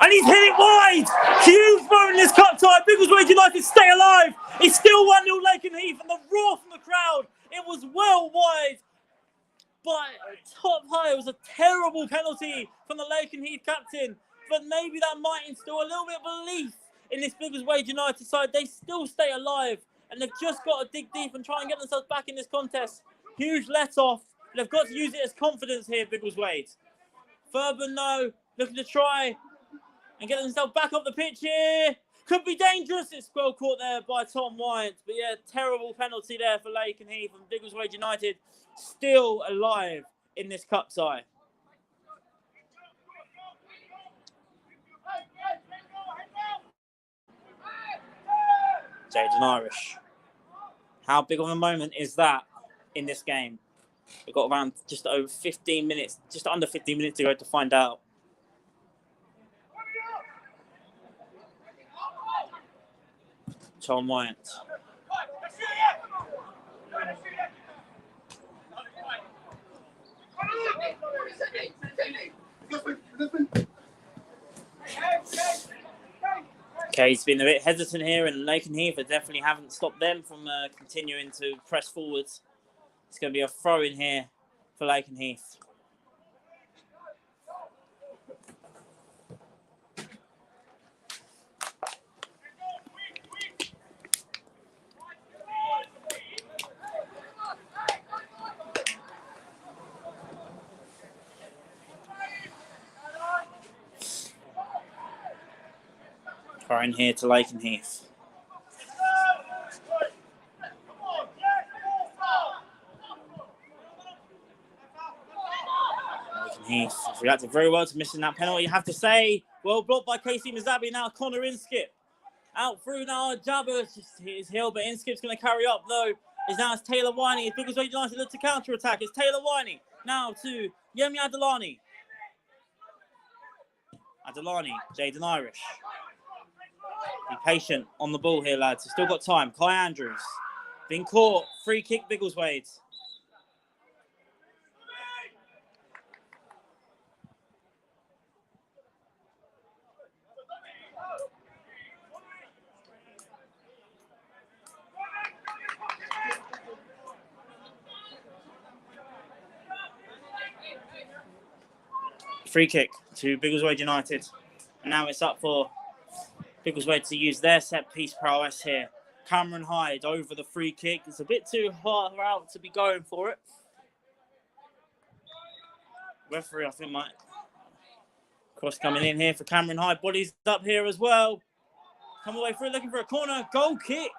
And he's hit it wide! Huge moment in this cup tie. Biggleswade United stay alive. It's still 1-0 Lakenheath, and the roar from the crowd. It was well wide, but top high. It was a terrible penalty from the Lakenheath captain. But maybe that might instill a little bit of belief in this Biggleswade United side. They still stay alive, and they've just got to dig deep and try and get themselves back in this contest. Huge let-off. They've got to use it as confidence here, Biggleswade. Furban, though, looking to try and get themselves back up the pitch here. Could be dangerous. It's well caught there by Tom Wyant. But yeah, terrible penalty there for Lakenheath, and Biggleswade United still alive in this cup tie. Jaden Irish. How big of a moment is that in this game? We've got around just over 15 minutes, just under 15 minutes to go to find out. Tom White. Okay, he's been a bit hesitant here, and Lakenheath definitely haven't stopped them from continuing to press forwards. It's going to be a throw in here for Lakenheath. Throw in here to Lakenheath. Heath reacted very well to missing that penalty, you have to say. Well blocked by Casey Mizabi. Now Connor Inskip. Out through now, Jabba his heel, but Inskip's going to carry up though. It's Taylor Winey. Biggleswade United look to counter attack. It's Taylor Winey. Now to Yemi Adelani. Jaden Irish. Be patient on the ball here, lads. You've still got time. Kai Andrews. Been caught. Free kick, Biggleswade. Free kick to Biggleswade United. And now it's up for Biggleswade to use their set piece prowess here. Cameron Hyde over the free kick. It's a bit too far out to be going for it. Referee, I think, might cross coming in here for Cameron Hyde. Bodies up here as well. Come away through, looking for a corner. Goal kick.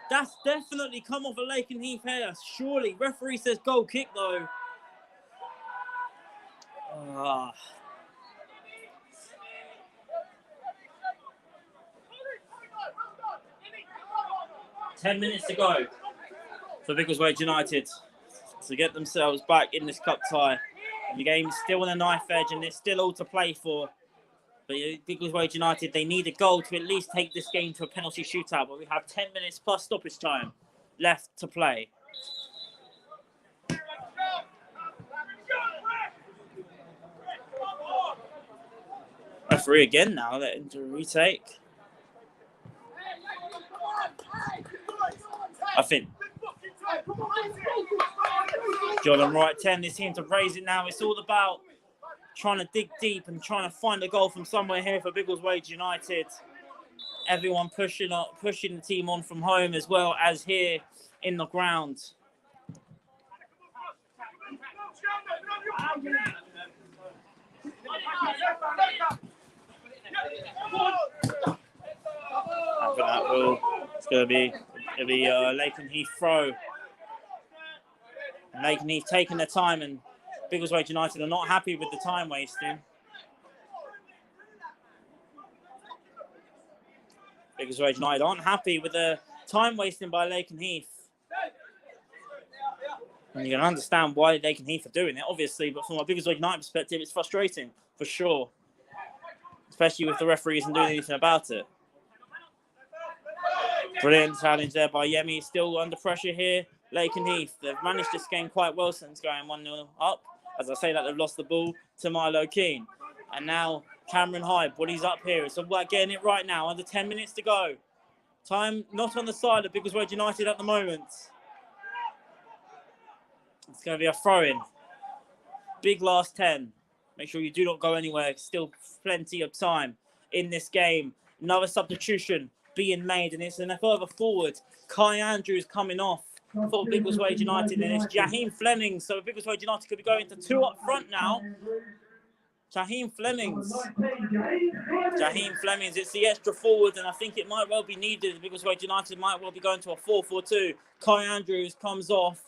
That's definitely come off a Lakenheath here. Surely. Referee says goal kick though. 10 minutes to go for Biggleswade United to get themselves back in this cup tie. And the game's still on a knife edge and it's still all to play for. But Biggleswade United, they need a goal to at least take this game to a penalty shootout. But we have 10 minutes plus stoppage time left to play. Referee again now, letting to retake. I think Jordan Wright 10, they seem to raise it now. It's all about trying to dig deep and trying to find a goal from somewhere here for Biggleswade United. Everyone pushing the team on from home as well as here in the ground. After that, it'll be Lakenheath throw. And Lakenheath taking their time, and Biggleswade United are not happy with the time wasting. Biggleswade United aren't happy with the time wasting by Lakenheath. And you can understand why Lakenheath are doing it, obviously, but from a Biggleswade United perspective, it's frustrating, for sure. Especially with the referee isn't doing anything about it. Brilliant challenge there by Yemi. Still under pressure here. Lakenheath, they've managed this game quite well since going 1-0 up. As I say that, they've lost the ball to Milo Keane. And now Cameron Hyde, bodies up here. It's all about getting it right now. Under 10 minutes to go. Time not on the side of Biggleswade United at the moment. It's going to be a throw-in. Big last 10. Make sure you do not go anywhere. Still plenty of time in this game. Another substitution being made, and it's a further forward. Kai Andrews coming off for Biggleswade United, and it's Jaheim Flemings. So Biggleswade United could be going to 2 up front now. Jaheim Flemings, it's the extra forward, and I think it might well be needed. Biggleswade United might well be going to a 4-4-2. Kai Andrews comes off,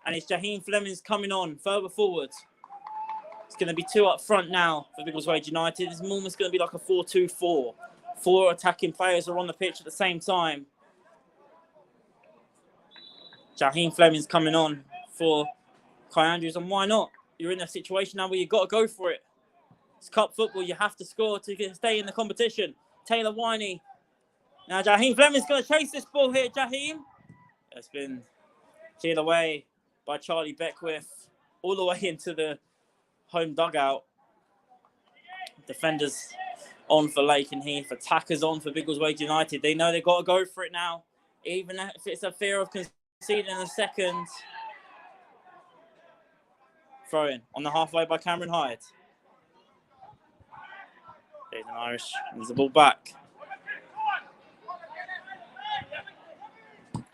and it's Jaheim Flemings coming on, further forward. It's going to be 2 up front now for Biggleswade United. It's almost going to be like a 4-2-4. 4 attacking players are on the pitch at the same time. Jaheim Fleming's coming on for Kai Andrews, and why not? You're in a situation now where you've got to go for it. It's cup football. You have to score to stay in the competition. Taylor Winey. Now Jaheim Fleming's going to chase this ball here, Jaheim. It's been cleared away by Charlie Beckwith all the way into the home dugout. Defenders on for Lakenheath. Attackers on for Biggleswade United. They know they've got to go for it now, even if it's a fear of conceding in a second. Throw in on the halfway by Cameron Hyde. Jaden Irish needs the ball back.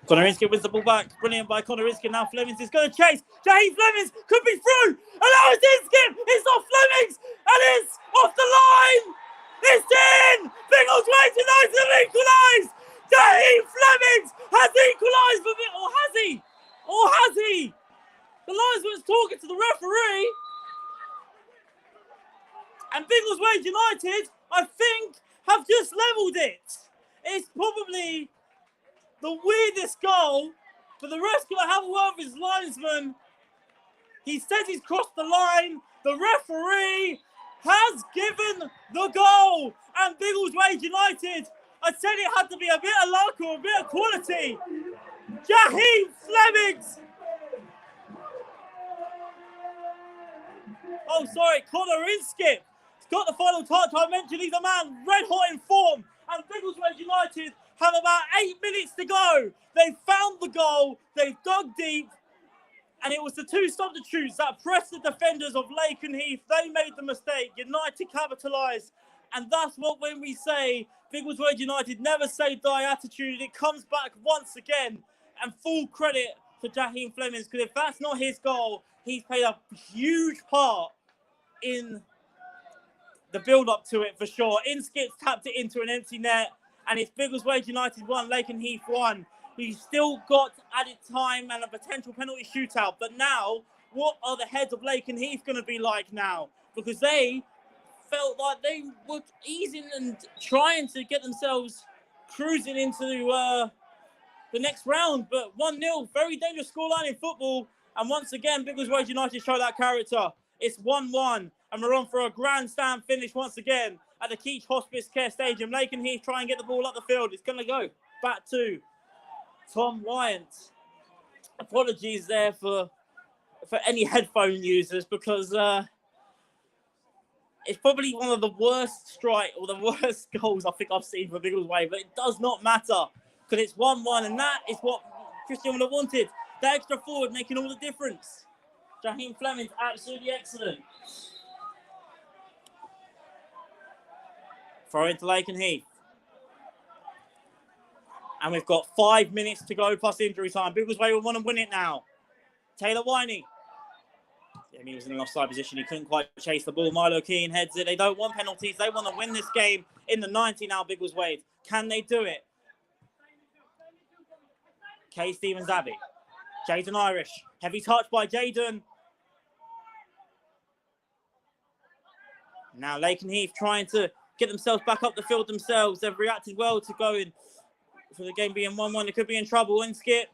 Connor Inskip wins the ball back. Brilliant by Connor Inskip. Now Flemings is going to chase. Jaheim Flemings could be through. And now it's Inskip. It's off Flemings. And it's off the line. It's in. Biggleswade United have equalised. Jaheim Flemings has equalised for me. Or has he? Or has he? The linesman's talking to the referee. And Biggleswade United, I think, have just levelled it. It's probably the weirdest goal, but the rest going to have a word with his linesman. He says he's crossed the line. The referee has given the goal. And Biggleswade United, I said it had to be a bit of luck or a bit of quality. Jaheim Flemings. Oh, sorry, Connor Inskip. He's got the final touch. I mentioned he's a man red hot in form. And Biggleswade United have about 8 minutes to go. They've found the goal. They've dug deep. And it was the two substitutes that pressed the defenders of Lakenheath. They made the mistake. United capitalised. And that's what, when we say Biggleswade United never say die attitude, it comes back once again. And full credit to Jaheim Flemings, because if that's not his goal, he's played a huge part in the build-up to it for sure. Inskip's tapped it into an empty net. And it's Biggleswade United 1, Lakenheath 1. We've still got added time and a potential penalty shootout. But now, what are the heads of Lakenheath going to be like now? Because they felt like they were easing and trying to get themselves cruising into the next round. But 1-0, very dangerous scoreline in football. And once again, Biggleswade United show that character. It's 1-1. And we're on for a grandstand finish once again at the Keach Hospice Care Stadium. Lakenheath try and get the ball up the field. It's going to go back to Tom Wyant. Apologies there for any headphone users, because it's probably one of the worst strike or the worst goals I think I've seen for Biggleswade, but it does not matter because it's 1-1, and that is what Christian would have wanted. The extra forward making all the difference. Jaheim Fleming's absolutely excellent. Throw into Lakenheath. And we've got 5 minutes to go plus injury time. Biggleswade will want to win it now. Taylor Winey. Yeah, he was in an offside position. He couldn't quite chase the ball. Milo Keane heads it. They don't want penalties. They want to win this game in the 90 now, Biggleswade. Can they do it? Kay Stevens-Abbey. Jaden Irish. Heavy touch by Jaden. Now Lakenheath trying to get themselves back up the field themselves. They've reacted well to going for the game being 1-1. They could be in trouble. Inskip.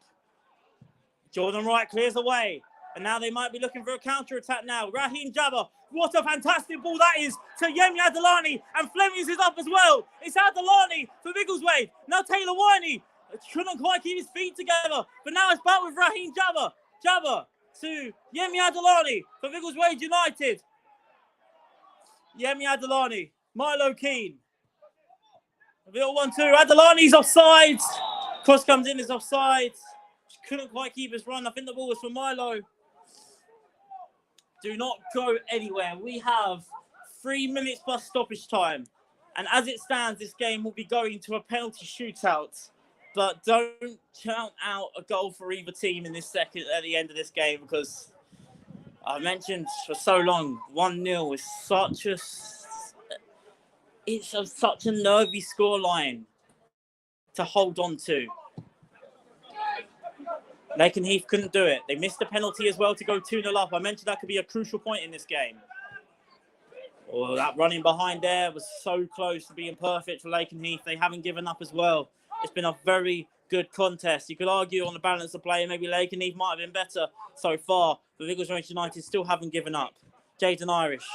Jordan Wright clears away. And now they might be looking for a counter-attack now. Raheem Jabba. What a fantastic ball that is to Yemi Adelani. And Flemings is up as well. It's Adelani for Biggleswade. Now Taylor Winey. Couldn't quite keep his feet together. But now it's back with Raheem Jabba. Jabba to Yemi Adelani for Biggleswade United. Yemi Adelani. Milo Keane. A little 1-2. Adelani's offside. Cross comes in, is offside. Couldn't quite keep his run. I think the ball was for Milo. Do not go anywhere. We have 3 minutes plus stoppage time. And as it stands, this game will be going to a penalty shootout. But don't count out a goal for either team in this second at the end of this game, because I've mentioned for so long, 1-0 is such a nervy scoreline to hold on to. Lakenheath couldn't do it. They missed the penalty as well to go 2-0 up. I mentioned that could be a crucial point in this game. Oh, that running behind there was so close to being perfect for Lakenheath. They haven't given up as well. It's been a very good contest. You could argue on the balance of play, maybe Lakenheath might have been better so far, but Biggleswade United still haven't given up. Jaden Irish.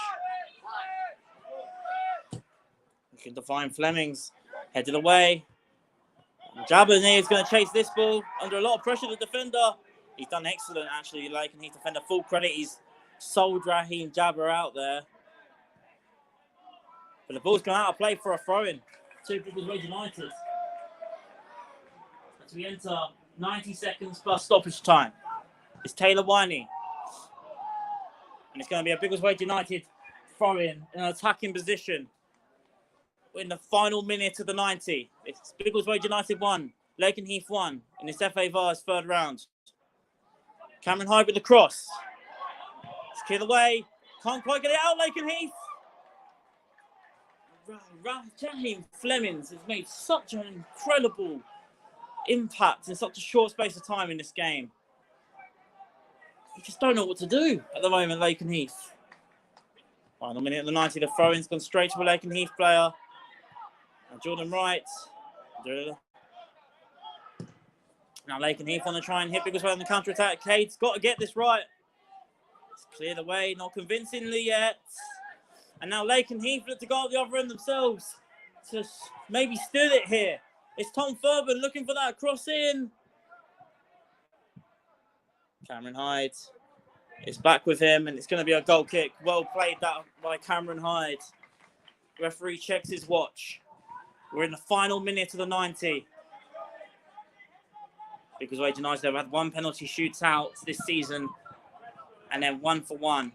Looking to find Flemings. Headed away. Jabberny is going to chase this ball under a lot of pressure. The defender, he's done excellent actually. Lakenheath defender, full credit. He's sold Raheem Jabber out there. But the ball's gone out of play for a throw-in to Biggleswade United. As we enter 90 seconds plus stoppage time. It's Taylor Winey. And it's going to be a Biggleswade United throw-in in an attacking position. We're in the final minute of the 90. It's Biggleswade United 1, Lakenheath 1 in this FA Vars third round. Cameron Hyde with the cross. It's cleared away. Can't quite get it out, Lakenheath. Raheem Flemings has made such an incredible impact in such a short space of time in this game. You just don't know what to do at the moment, Lakenheath. Final minute of the 90, the throw-in's gone straight to a Lakenheath player. And Jordan Wright. Now Lakenheath want to try and hit Biggleswade on the counter-attack. Cade's got to get this right. It's cleared away, not convincingly yet. And now Lakenheath look to go at the other end themselves. Just maybe steal it here. It's Tom Furban looking for that cross in. Cameron Hyde is back with him, and it's going to be a goal kick. Well played that by Cameron Hyde. Referee checks his watch. We're in the final minute of the 90. Biggleswade United have had one penalty shootout this season, and then 1-for-1.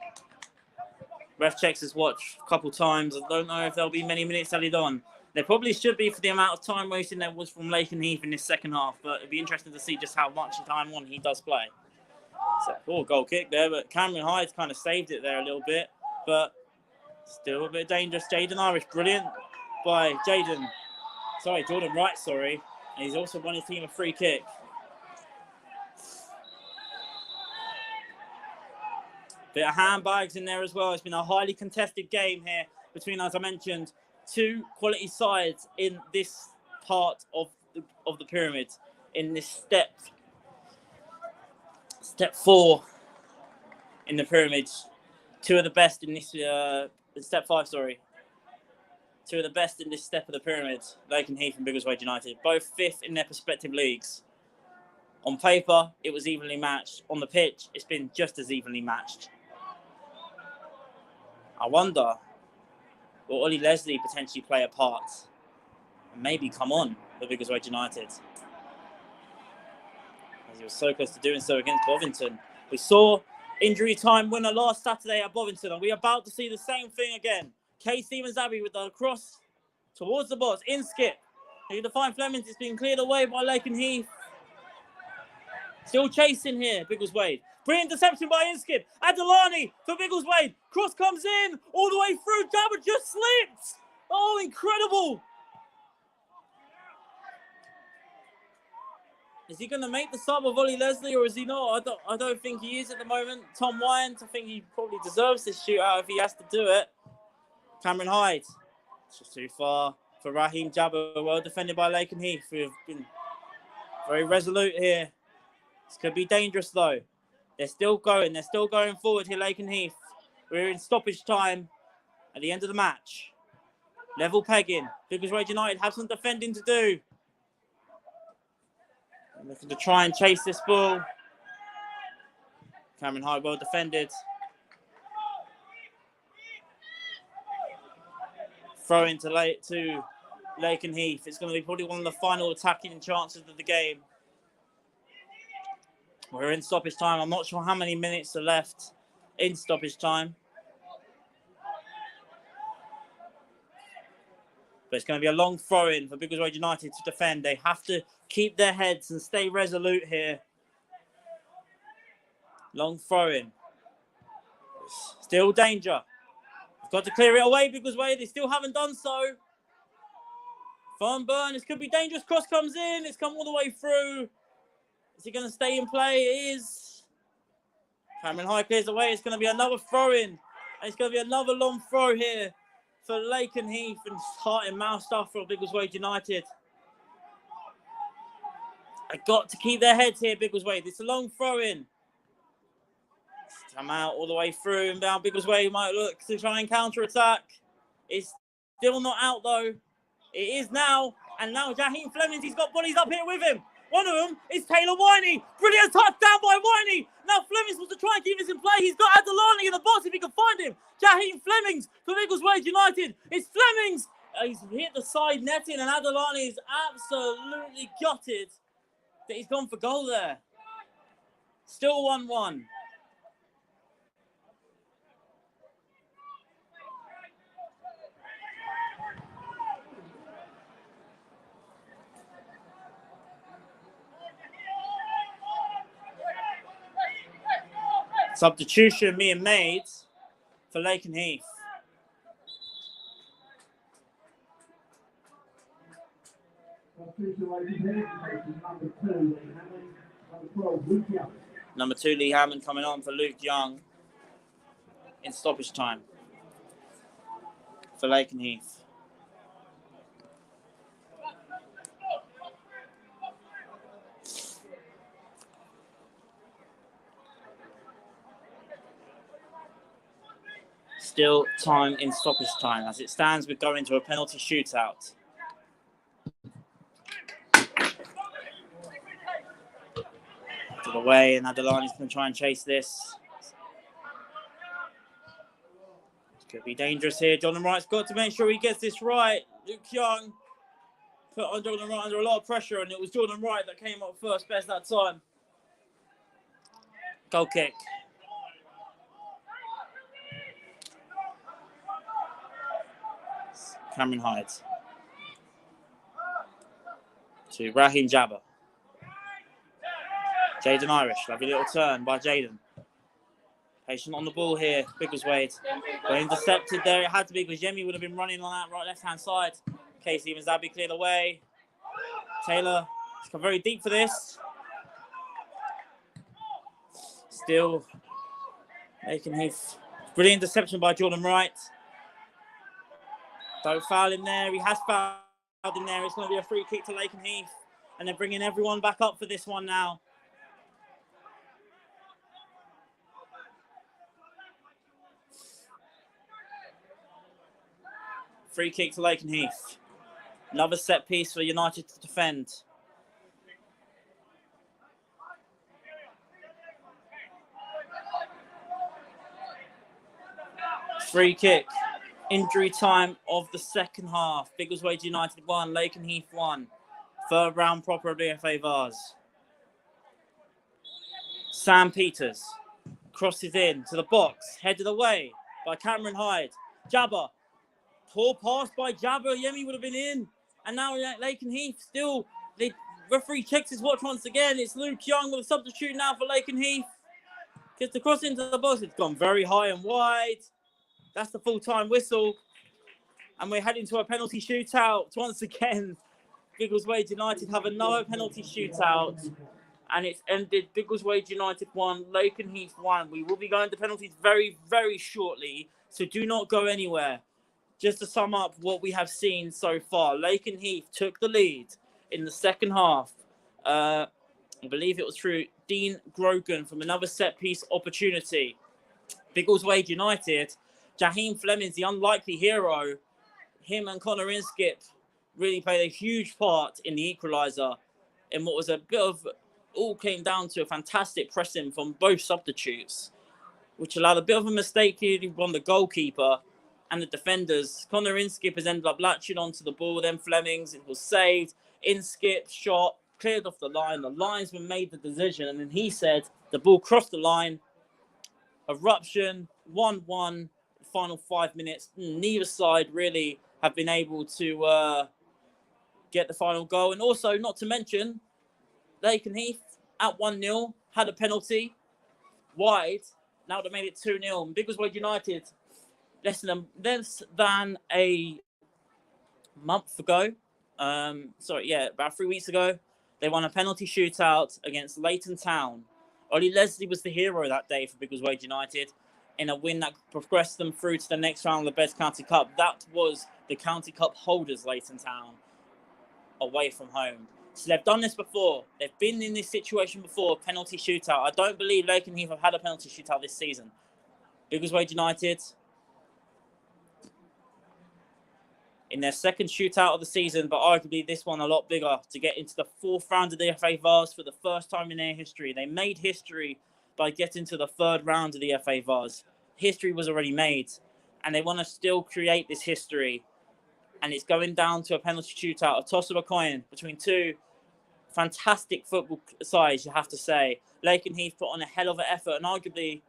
Ref checks his watch a couple times. I don't know if there'll be many minutes added on. There probably should be for the amount of time wasting there was from Lakenheath in this second half, but it'd be interesting to see just how much time on he does play. So, goal kick there, but Cameron Hyde's kind of saved it there a little bit, but still a bit dangerous. Jaden Irish, brilliant by Jordan Wright, sorry. And he's also won his team a free kick. Bit of handbags in there as well. It's been a highly contested game here between, as I mentioned, two quality sides in this part of the pyramid, in this step 4 in the pyramid. Two of the best in this step 5, sorry. Two of the best in this step of the pyramid, Lakenheath and Biggleswade United, both 5th in their respective leagues. On paper, it was evenly matched. On the pitch, it's been just as evenly matched. I wonder, will Ollie Leslie potentially play a part and maybe come on for Biggleswade United? As he was so close to doing so against Bovington. We saw injury time winner last Saturday at Bovington, and we're about to see the same thing again. Kay Stevens-Abbey with the cross towards the box, in skip. Need to find Flemings, it's been cleared away by Lakenheath. Still chasing here, Biggleswade. Brilliant deception by Inskip. Adelani for Biggleswade. Cross comes in all the way through. Jabber just slipped. Oh, incredible. Is he going to make the sub of Ollie Leslie or is he not? I don't think he is at the moment. Tom Wyant, I think he probably deserves this shootout if he has to do it. Cameron Hyde. It's just too far for Raheem Jabber. Well defended by Lakenheath, who have been very resolute here. This could be dangerous though. They're still going forward here, Lakenheath. We're in stoppage time at the end of the match. Level pegging. Biggleswade United have some defending to do. I'm looking to try and chase this ball. Cameron Hyde well defended. Throw into Lakenheath. It's going to be probably one of the final attacking chances of the game. We're in stoppage time. I'm not sure how many minutes are left in stoppage time. But it's going to be a long throw-in for Biggleswade United to defend. They have to keep their heads and stay resolute here. Long throw-in. Still danger. Got to clear it away, Biggleswade. They still haven't done so. Fun burn. This could be dangerous. Cross comes in. It's come all the way through. Is he going to stay in play? It is. Cameron Hyde clears away. It's going to be another throw-in. And it's going to be another long throw here for Lakenheath and heart and mouth stuff for Biggleswade United. They got to keep their heads here, Biggleswade. It's a long throw-in. Come out all the way through, and now Biggleswade might look to try and counter-attack. It's still not out, though. It is now, and now Jaheim Flemings, he's got bodies up here with him. One of them is Taylor Winey. Brilliant touchdown by Winey. Now Flemings wants to try and keep this in play. He's got Adolani in the box if he can find him. Jaheim Flemings for Biggleswade United. It's Flemings. He's hit the side netting, and Adolani is absolutely gutted that he's gone for goal there. Still 1-1. Substitution being made for Lakenheath. Number 2, Lee Hammond coming on for Luke Young in stoppage time for Lakenheath. Still time in stoppage time. As it stands, we're going to a penalty shootout. To the way, and Adolani's going to try and chase this. Could be dangerous here. Jordan Wright's got to make sure he gets this right. Luke Young put on Jordan Wright under a lot of pressure, and it was Jordan Wright that came up first best that time. Goal kick. Cameron Hyde to Raheem Jabba. Jaden Irish, lovely little turn by Jaden. Patient on the ball here, Biggleswade. Well intercepted there, it had to be because Yemi would have been running on that right left-hand side. Casey Evans, that'd be cleared away. Taylor, he's come very deep for this. Still, Lakenheath. Brilliant interception by Jordan Wright. Don't foul him there. He has fouled him there. It's going to be a free kick to Lakenheath. And they're bringing everyone back up for this one now. Free kick to Lakenheath. Another set piece for United to defend. Free kick. Injury time of the second half. Biggleswade United 1, Lakenheath 1. Third round proper of the FA Vars. Sam Peters crosses in to the box, headed away by Cameron Hyde. Jabba, poor pass by Jabba. Yemi would have been in. And now Lakenheath still, the referee checks his watch once again. It's Luke Young with a substitute now for Lakenheath. Gets the cross into the box. It's gone very high and wide. That's the full-time whistle. And we're heading to a penalty shootout. Once again, Biggleswade United have another penalty shootout. And it's ended Biggleswade United 1, Lakenheath 1. We will be going to penalties very, very shortly. So do not go anywhere. Just to sum up what we have seen so far, Lakenheath took the lead in the second half. I believe it was through Dean Grogan from another set-piece opportunity. Biggleswade United, Jaheim Flemings, the unlikely hero, him and Connor Inskip really played a huge part in the equalizer in what was a bit of, all came down to a fantastic pressing from both substitutes, which allowed a bit of a mistake here from the goalkeeper and the defenders. Connor Inskip has ended up latching onto the ball, then Flemings, it was saved. Inskip shot, cleared off the line. The linesman made the decision, and then he said the ball crossed the line. Eruption, 1-1, final 5 minutes. Neither side really have been able to get the final goal. And also, not to mention, Lakenheath at 1-0 had a penalty wide. Now they made it 2-0. Biggleswade United, less than a month ago, about 3 weeks ago, they won a penalty shootout against Leighton Town. Ollie Leslie was the hero that day for Biggleswade United in a win that progressed them through to the next round of the Best County Cup. That was the County Cup holders, Leighton Town, away from home. So they've done this before. They've been in this situation before, penalty shootout. I don't believe Lakenheath have had a penalty shootout this season. Biggleswade United, in their second shootout of the season, but arguably this one a lot bigger, to get into the fourth round of the FA Vase for the first time in their history. They made history by getting to the third round of the FA Vase. History was already made, and they want to still create this history. And it's going down to a penalty shootout, a toss of a coin between two fantastic football sides, you have to say. Lakenheath put on a hell of an effort, and arguably,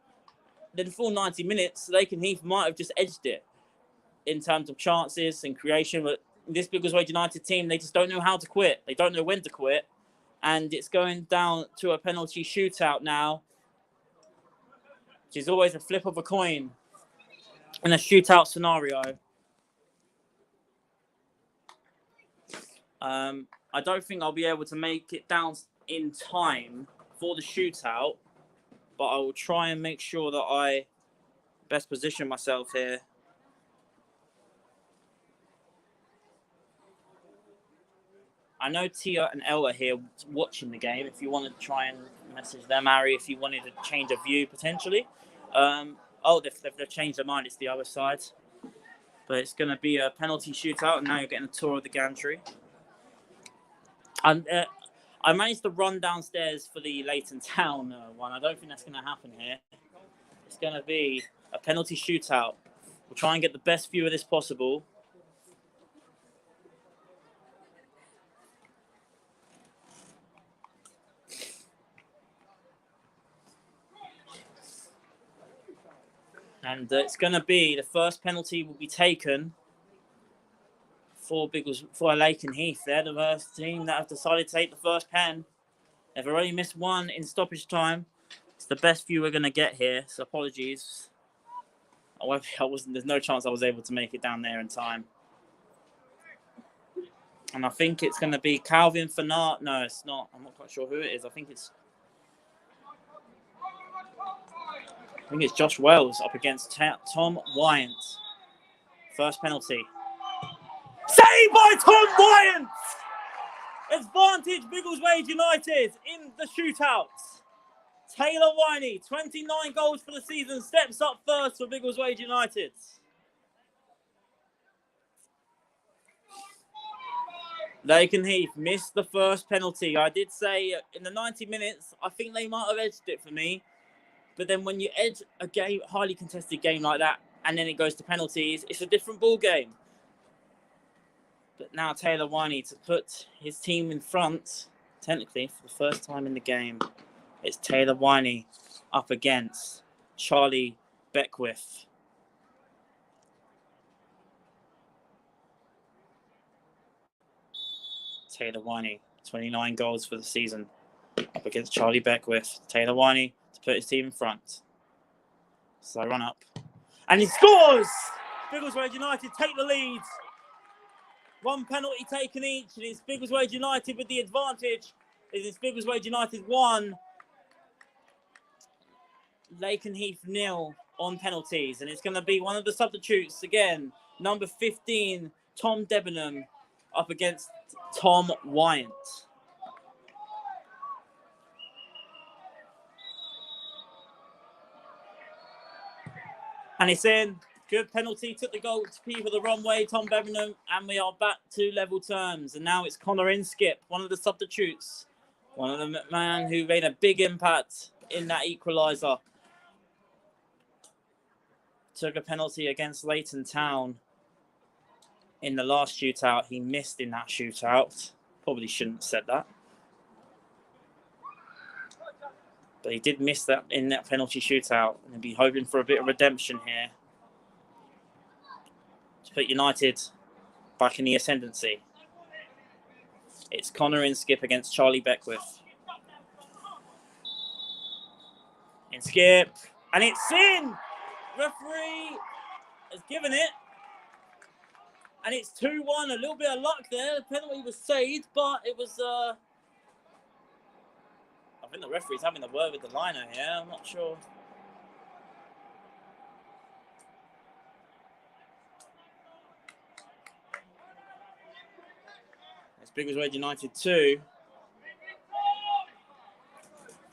in the full 90 minutes, Lakenheath might have just edged it in terms of chances and creation. But this Biggleswade United team, they just don't know how to quit. They don't know when to quit. And it's going down to a penalty shootout now, which is always a flip of a coin in a shootout scenario. I don't think I'll be able to make it down in time for the shootout, but I will try and make sure that I best position myself here. I know Tia and Elle are here watching the game. If you want to try and message them, Harry, if you wanted to change a view potentially. They've changed their mind. It's the other side. But it's going to be a penalty shootout, and now you're getting a tour of the gantry. And I managed to run downstairs for the Leighton Town one. I don't think that's going to happen here. It's going to be a penalty shootout. We'll try and get the best view of this possible. And it's going to be, the first penalty will be taken for Lakenheath. They're the first team that have decided to take the first pen. They've already missed one in stoppage time. It's the best view we're going to get here, so apologies. There's no chance I was able to make it down there in time. And I think it's going to be Calvin Fanart. No, it's not. I'm not quite sure who it is. I think it's Josh Wells up against Tom Wyant. First penalty. Saved by Tom Wyant! Advantage Biggleswade United in the shootout. Taylor Winey, 29 goals for the season, steps up first for Biggleswade United. Lakenheath missed the first penalty. I did say in the 90 minutes, I think they might have edged it for me. But then when you edge a game, highly contested game like that, and then it goes to penalties, it's a different ball game. But now Taylor Winey to put his team in front, technically for the first time in the game. It's Taylor Winey up against Charlie Beckwith. Taylor Winey, 29 goals for the season, up against Charlie Beckwith. Taylor Winey to put his team in front. So I run up. And he scores! Biggleswade United take the lead. One penalty taken each, and it's Biggleswade United with the advantage. It's Biggleswade United 1, Lakenheath 0 on penalties. And it's going to be one of the substitutes again. Number 15, Tom Debenham, up against Tom Wyant. And it's in. Good penalty, took the goalkeeper the wrong way, Tom Debenham, and we are back to level terms. And now it's Connor Inskip, one of the substitutes, one of the man who made a big impact in that equalizer. Took a penalty against Leighton Town in the last shootout. He missed in that shootout. Probably shouldn't have said that. But he did miss that in that penalty shootout. And he'll be hoping for a bit of redemption here to put United back in the ascendancy. It's Connor Inskip against Charlie Beckwith. Inskip, and it's in! Referee has given it. And it's 2-1, a little bit of luck there. The penalty was saved, but it was... I think the referee's having a word with the liner here. I'm not sure. It's Biggleswade United 2,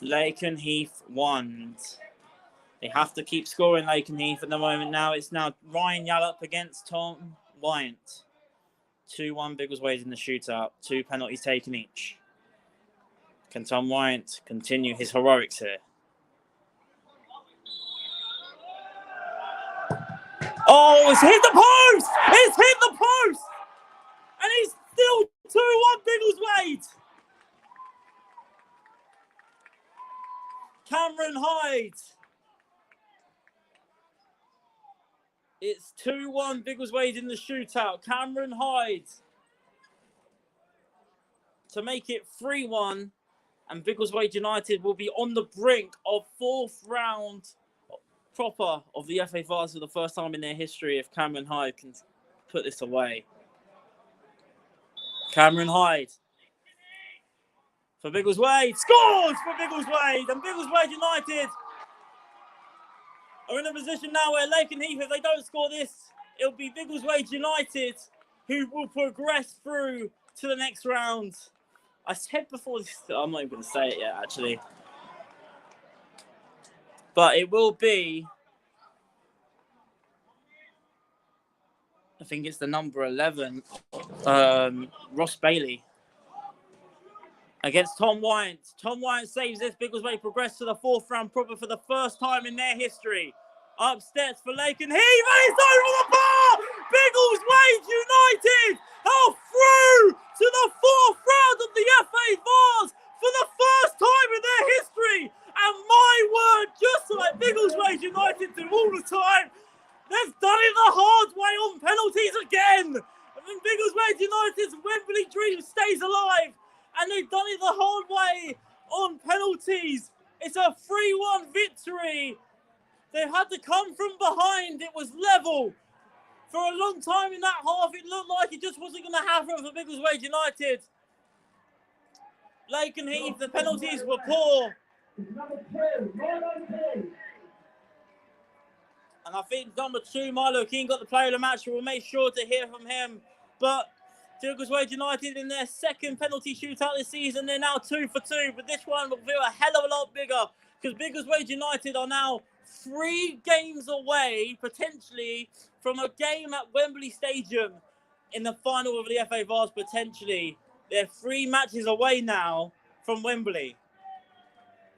Lakenheath 1. They have to keep scoring Lakenheath at the moment now. It's now Ryan Yallop against Tom Wyant. 2-1 Biggleswade in the shootout. 2 penalties taken each. Can Tom Wyant continue his heroics here? Oh, it's hit the post! It's hit the post! And it's still 2-1 Biggleswade. Cameron Hyde. It's 2-1 Biggleswade in the shootout. Cameron Hyde to make it 3-1. And Biggleswade United will be on the brink of 4th round proper of the FA Vase for the first time in their history if Cameron Hyde can put this away. Cameron Hyde for Biggleswade. Scores for Biggleswade. And Biggleswade United are in a position now where Lakenheath, if they don't score this, it'll be Biggleswade United who will progress through to the next round. I said before this, I'm not even going to say it yet, actually. But it will be, I think it's the number 11, Ross Bailey against Tom Wyant. Tom Wyant saves this. Biggleswade progress to the 4th round proper for the first time in their history. Upstairs for Lakenheath, and it's over the bar! Biggleswade United are through to the 4th round of the FA Vase for the first time in their history. And my word, just like Biggleswade United do all the time, they've done it the hard way on penalties again. I mean, Biggleswade United's Wembley dream stays alive, and they've done it the hard way on penalties. It's a 3-1 victory. They had to come from behind. It was level. For a long time in that half, it looked like it just wasn't going to happen for Biggleswade United. Lakenheath, the penalties were poor. And I think number 2, Milo King, got the player of the match. We'll make sure to hear from him. But Biggleswade United in their 2nd penalty shootout this season, they're now 2 for 2. But this one will feel a hell of a lot bigger because Biggleswade United are now 3 games away, potentially, from a game at Wembley Stadium in the final of the FA Vase, potentially. They're 3 matches away now from Wembley.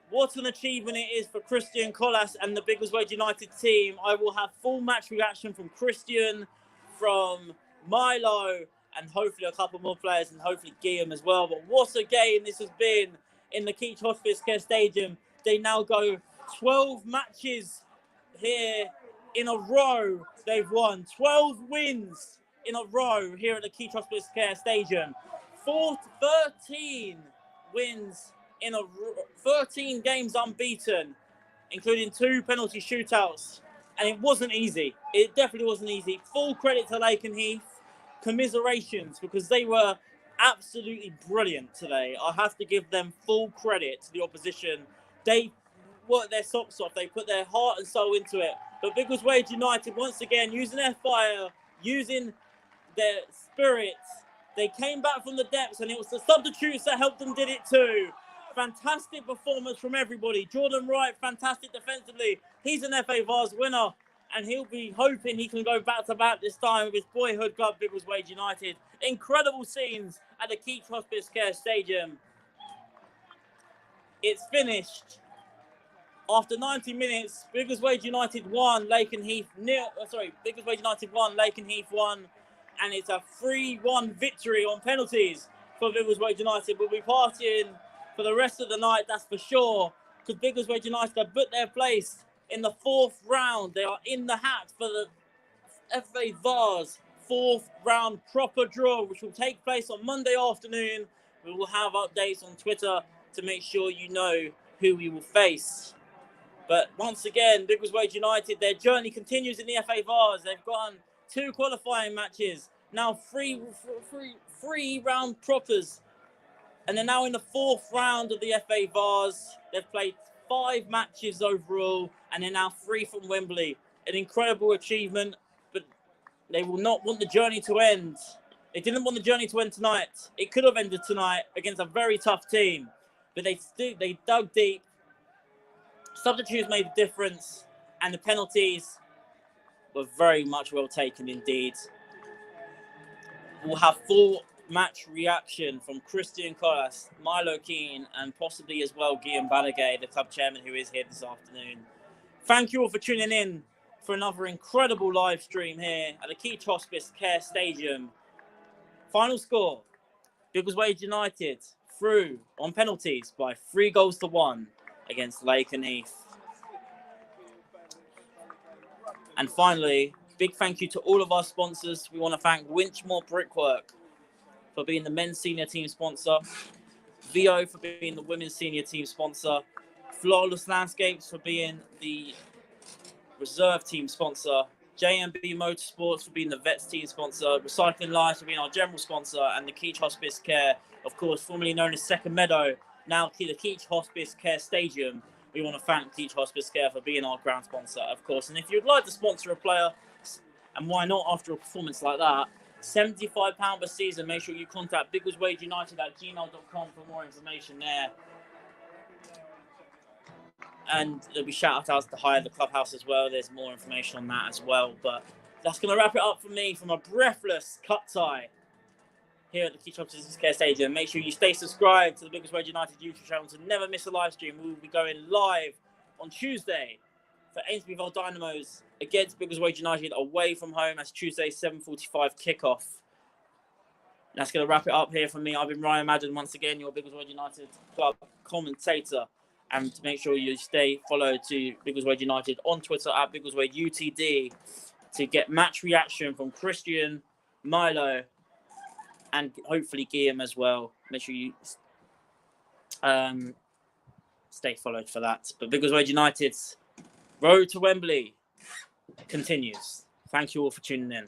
What an achievement it is for Christian Collas and the Biggleswade United team. I will have full match reaction from Christian, from Milo, and hopefully a couple more players, and hopefully Guillaume as well. But what a game this has been in the Keach Hospice Care Stadium. They now go 12 matches here in a row. They've won 12 wins in a row here at the Keach Hospice Care Stadium. 13 wins in a 13 games unbeaten, including 2 penalty shootouts. And it wasn't easy. It definitely wasn't easy. Full credit to Lakenheath. Commiserations, because they were absolutely brilliant today. I have to give them full credit to the opposition. They worked their socks off. They put their heart and soul into it. But Biggleswade United, once again, using their fire, using their spirit, they came back from the depths, and it was the substitutes that helped them did it too. Fantastic performance from everybody. Jordan Wright, fantastic defensively. He's an FA Vase winner, and he'll be hoping he can go back-to-back this time with his boyhood club, Biggleswade United. Incredible scenes at the Keach Hospice Care Stadium. It's finished. After 90 minutes, Biggleswade United won, Lakenheath nil. Biggleswade United won, Lakenheath won, and it's a 3-1 victory on penalties for Biggleswade United. We'll be partying for the rest of the night, that's for sure, because Biggleswade United have put their place in the 4th round. They are in the hat for the FA Vase 4th round proper draw, which will take place on Monday afternoon. We will have updates on Twitter to make sure you know who we will face. But once again, Biggleswade United, their journey continues in the FA Vase. They've gotten 2 qualifying matches, now 3 round propers. And they're now in the 4th round of the FA Vase. They've played 5 matches overall, and they're now 3 from Wembley. An incredible achievement, but they will not want the journey to end. They didn't want the journey to end tonight. It could have ended tonight against a very tough team, but they dug deep. Substitutes made a difference, and the penalties were very much well taken indeed. We'll have full match reaction from Christian Collas, Milo Keane, and possibly as well Guillaume Balaguer, the club chairman, who is here this afternoon. Thank you all for tuning in for another incredible live stream here at the Keach Hospice Care Stadium. Final score, Biggleswade United through on penalties by 3-1 against Lakenheath. And finally, big thank you to all of our sponsors. We want to thank Winchmore Brickwork for being the men's senior team sponsor, VO for being the women's senior team sponsor, Flawless Landscapes for being the reserve team sponsor, JMB Motorsports for being the vets team sponsor, Recycling Lives for being our general sponsor, and the Keach Hospice Care, of course, formerly known as Second Meadow, now the Keach Hospice Care Stadium. We want to thank Keach Hospice Care for being our ground sponsor, of course. And if you'd like to sponsor a player, and why not after a performance like that, £75 per season. Make sure you contact biggleswadeunited@gmail.com for more information there. And there'll be shout outs to hire the clubhouse as well. There's more information on that as well. But that's going to wrap it up for me from a breathless cut tie here at the Keach Hospice Care Stadium. Make sure you stay subscribed to the Biggleswade United YouTube channel to never miss a live stream. We will be going live on Tuesday for Ainsbury Vale Dynamos against Biggleswade United away from home. That's Tuesday, 7:45 kickoff. That's going to wrap it up here from me. I've been Ryan Madden, once again, your Biggleswade United club commentator. And make sure you stay followed to Biggleswade United on Twitter at Biggleswade UTD to get match reaction from Christian, Milo, and hopefully Guillaume as well. Make sure you stay followed for that. But Biggleswade United's road to Wembley continues. Thank you all for tuning in.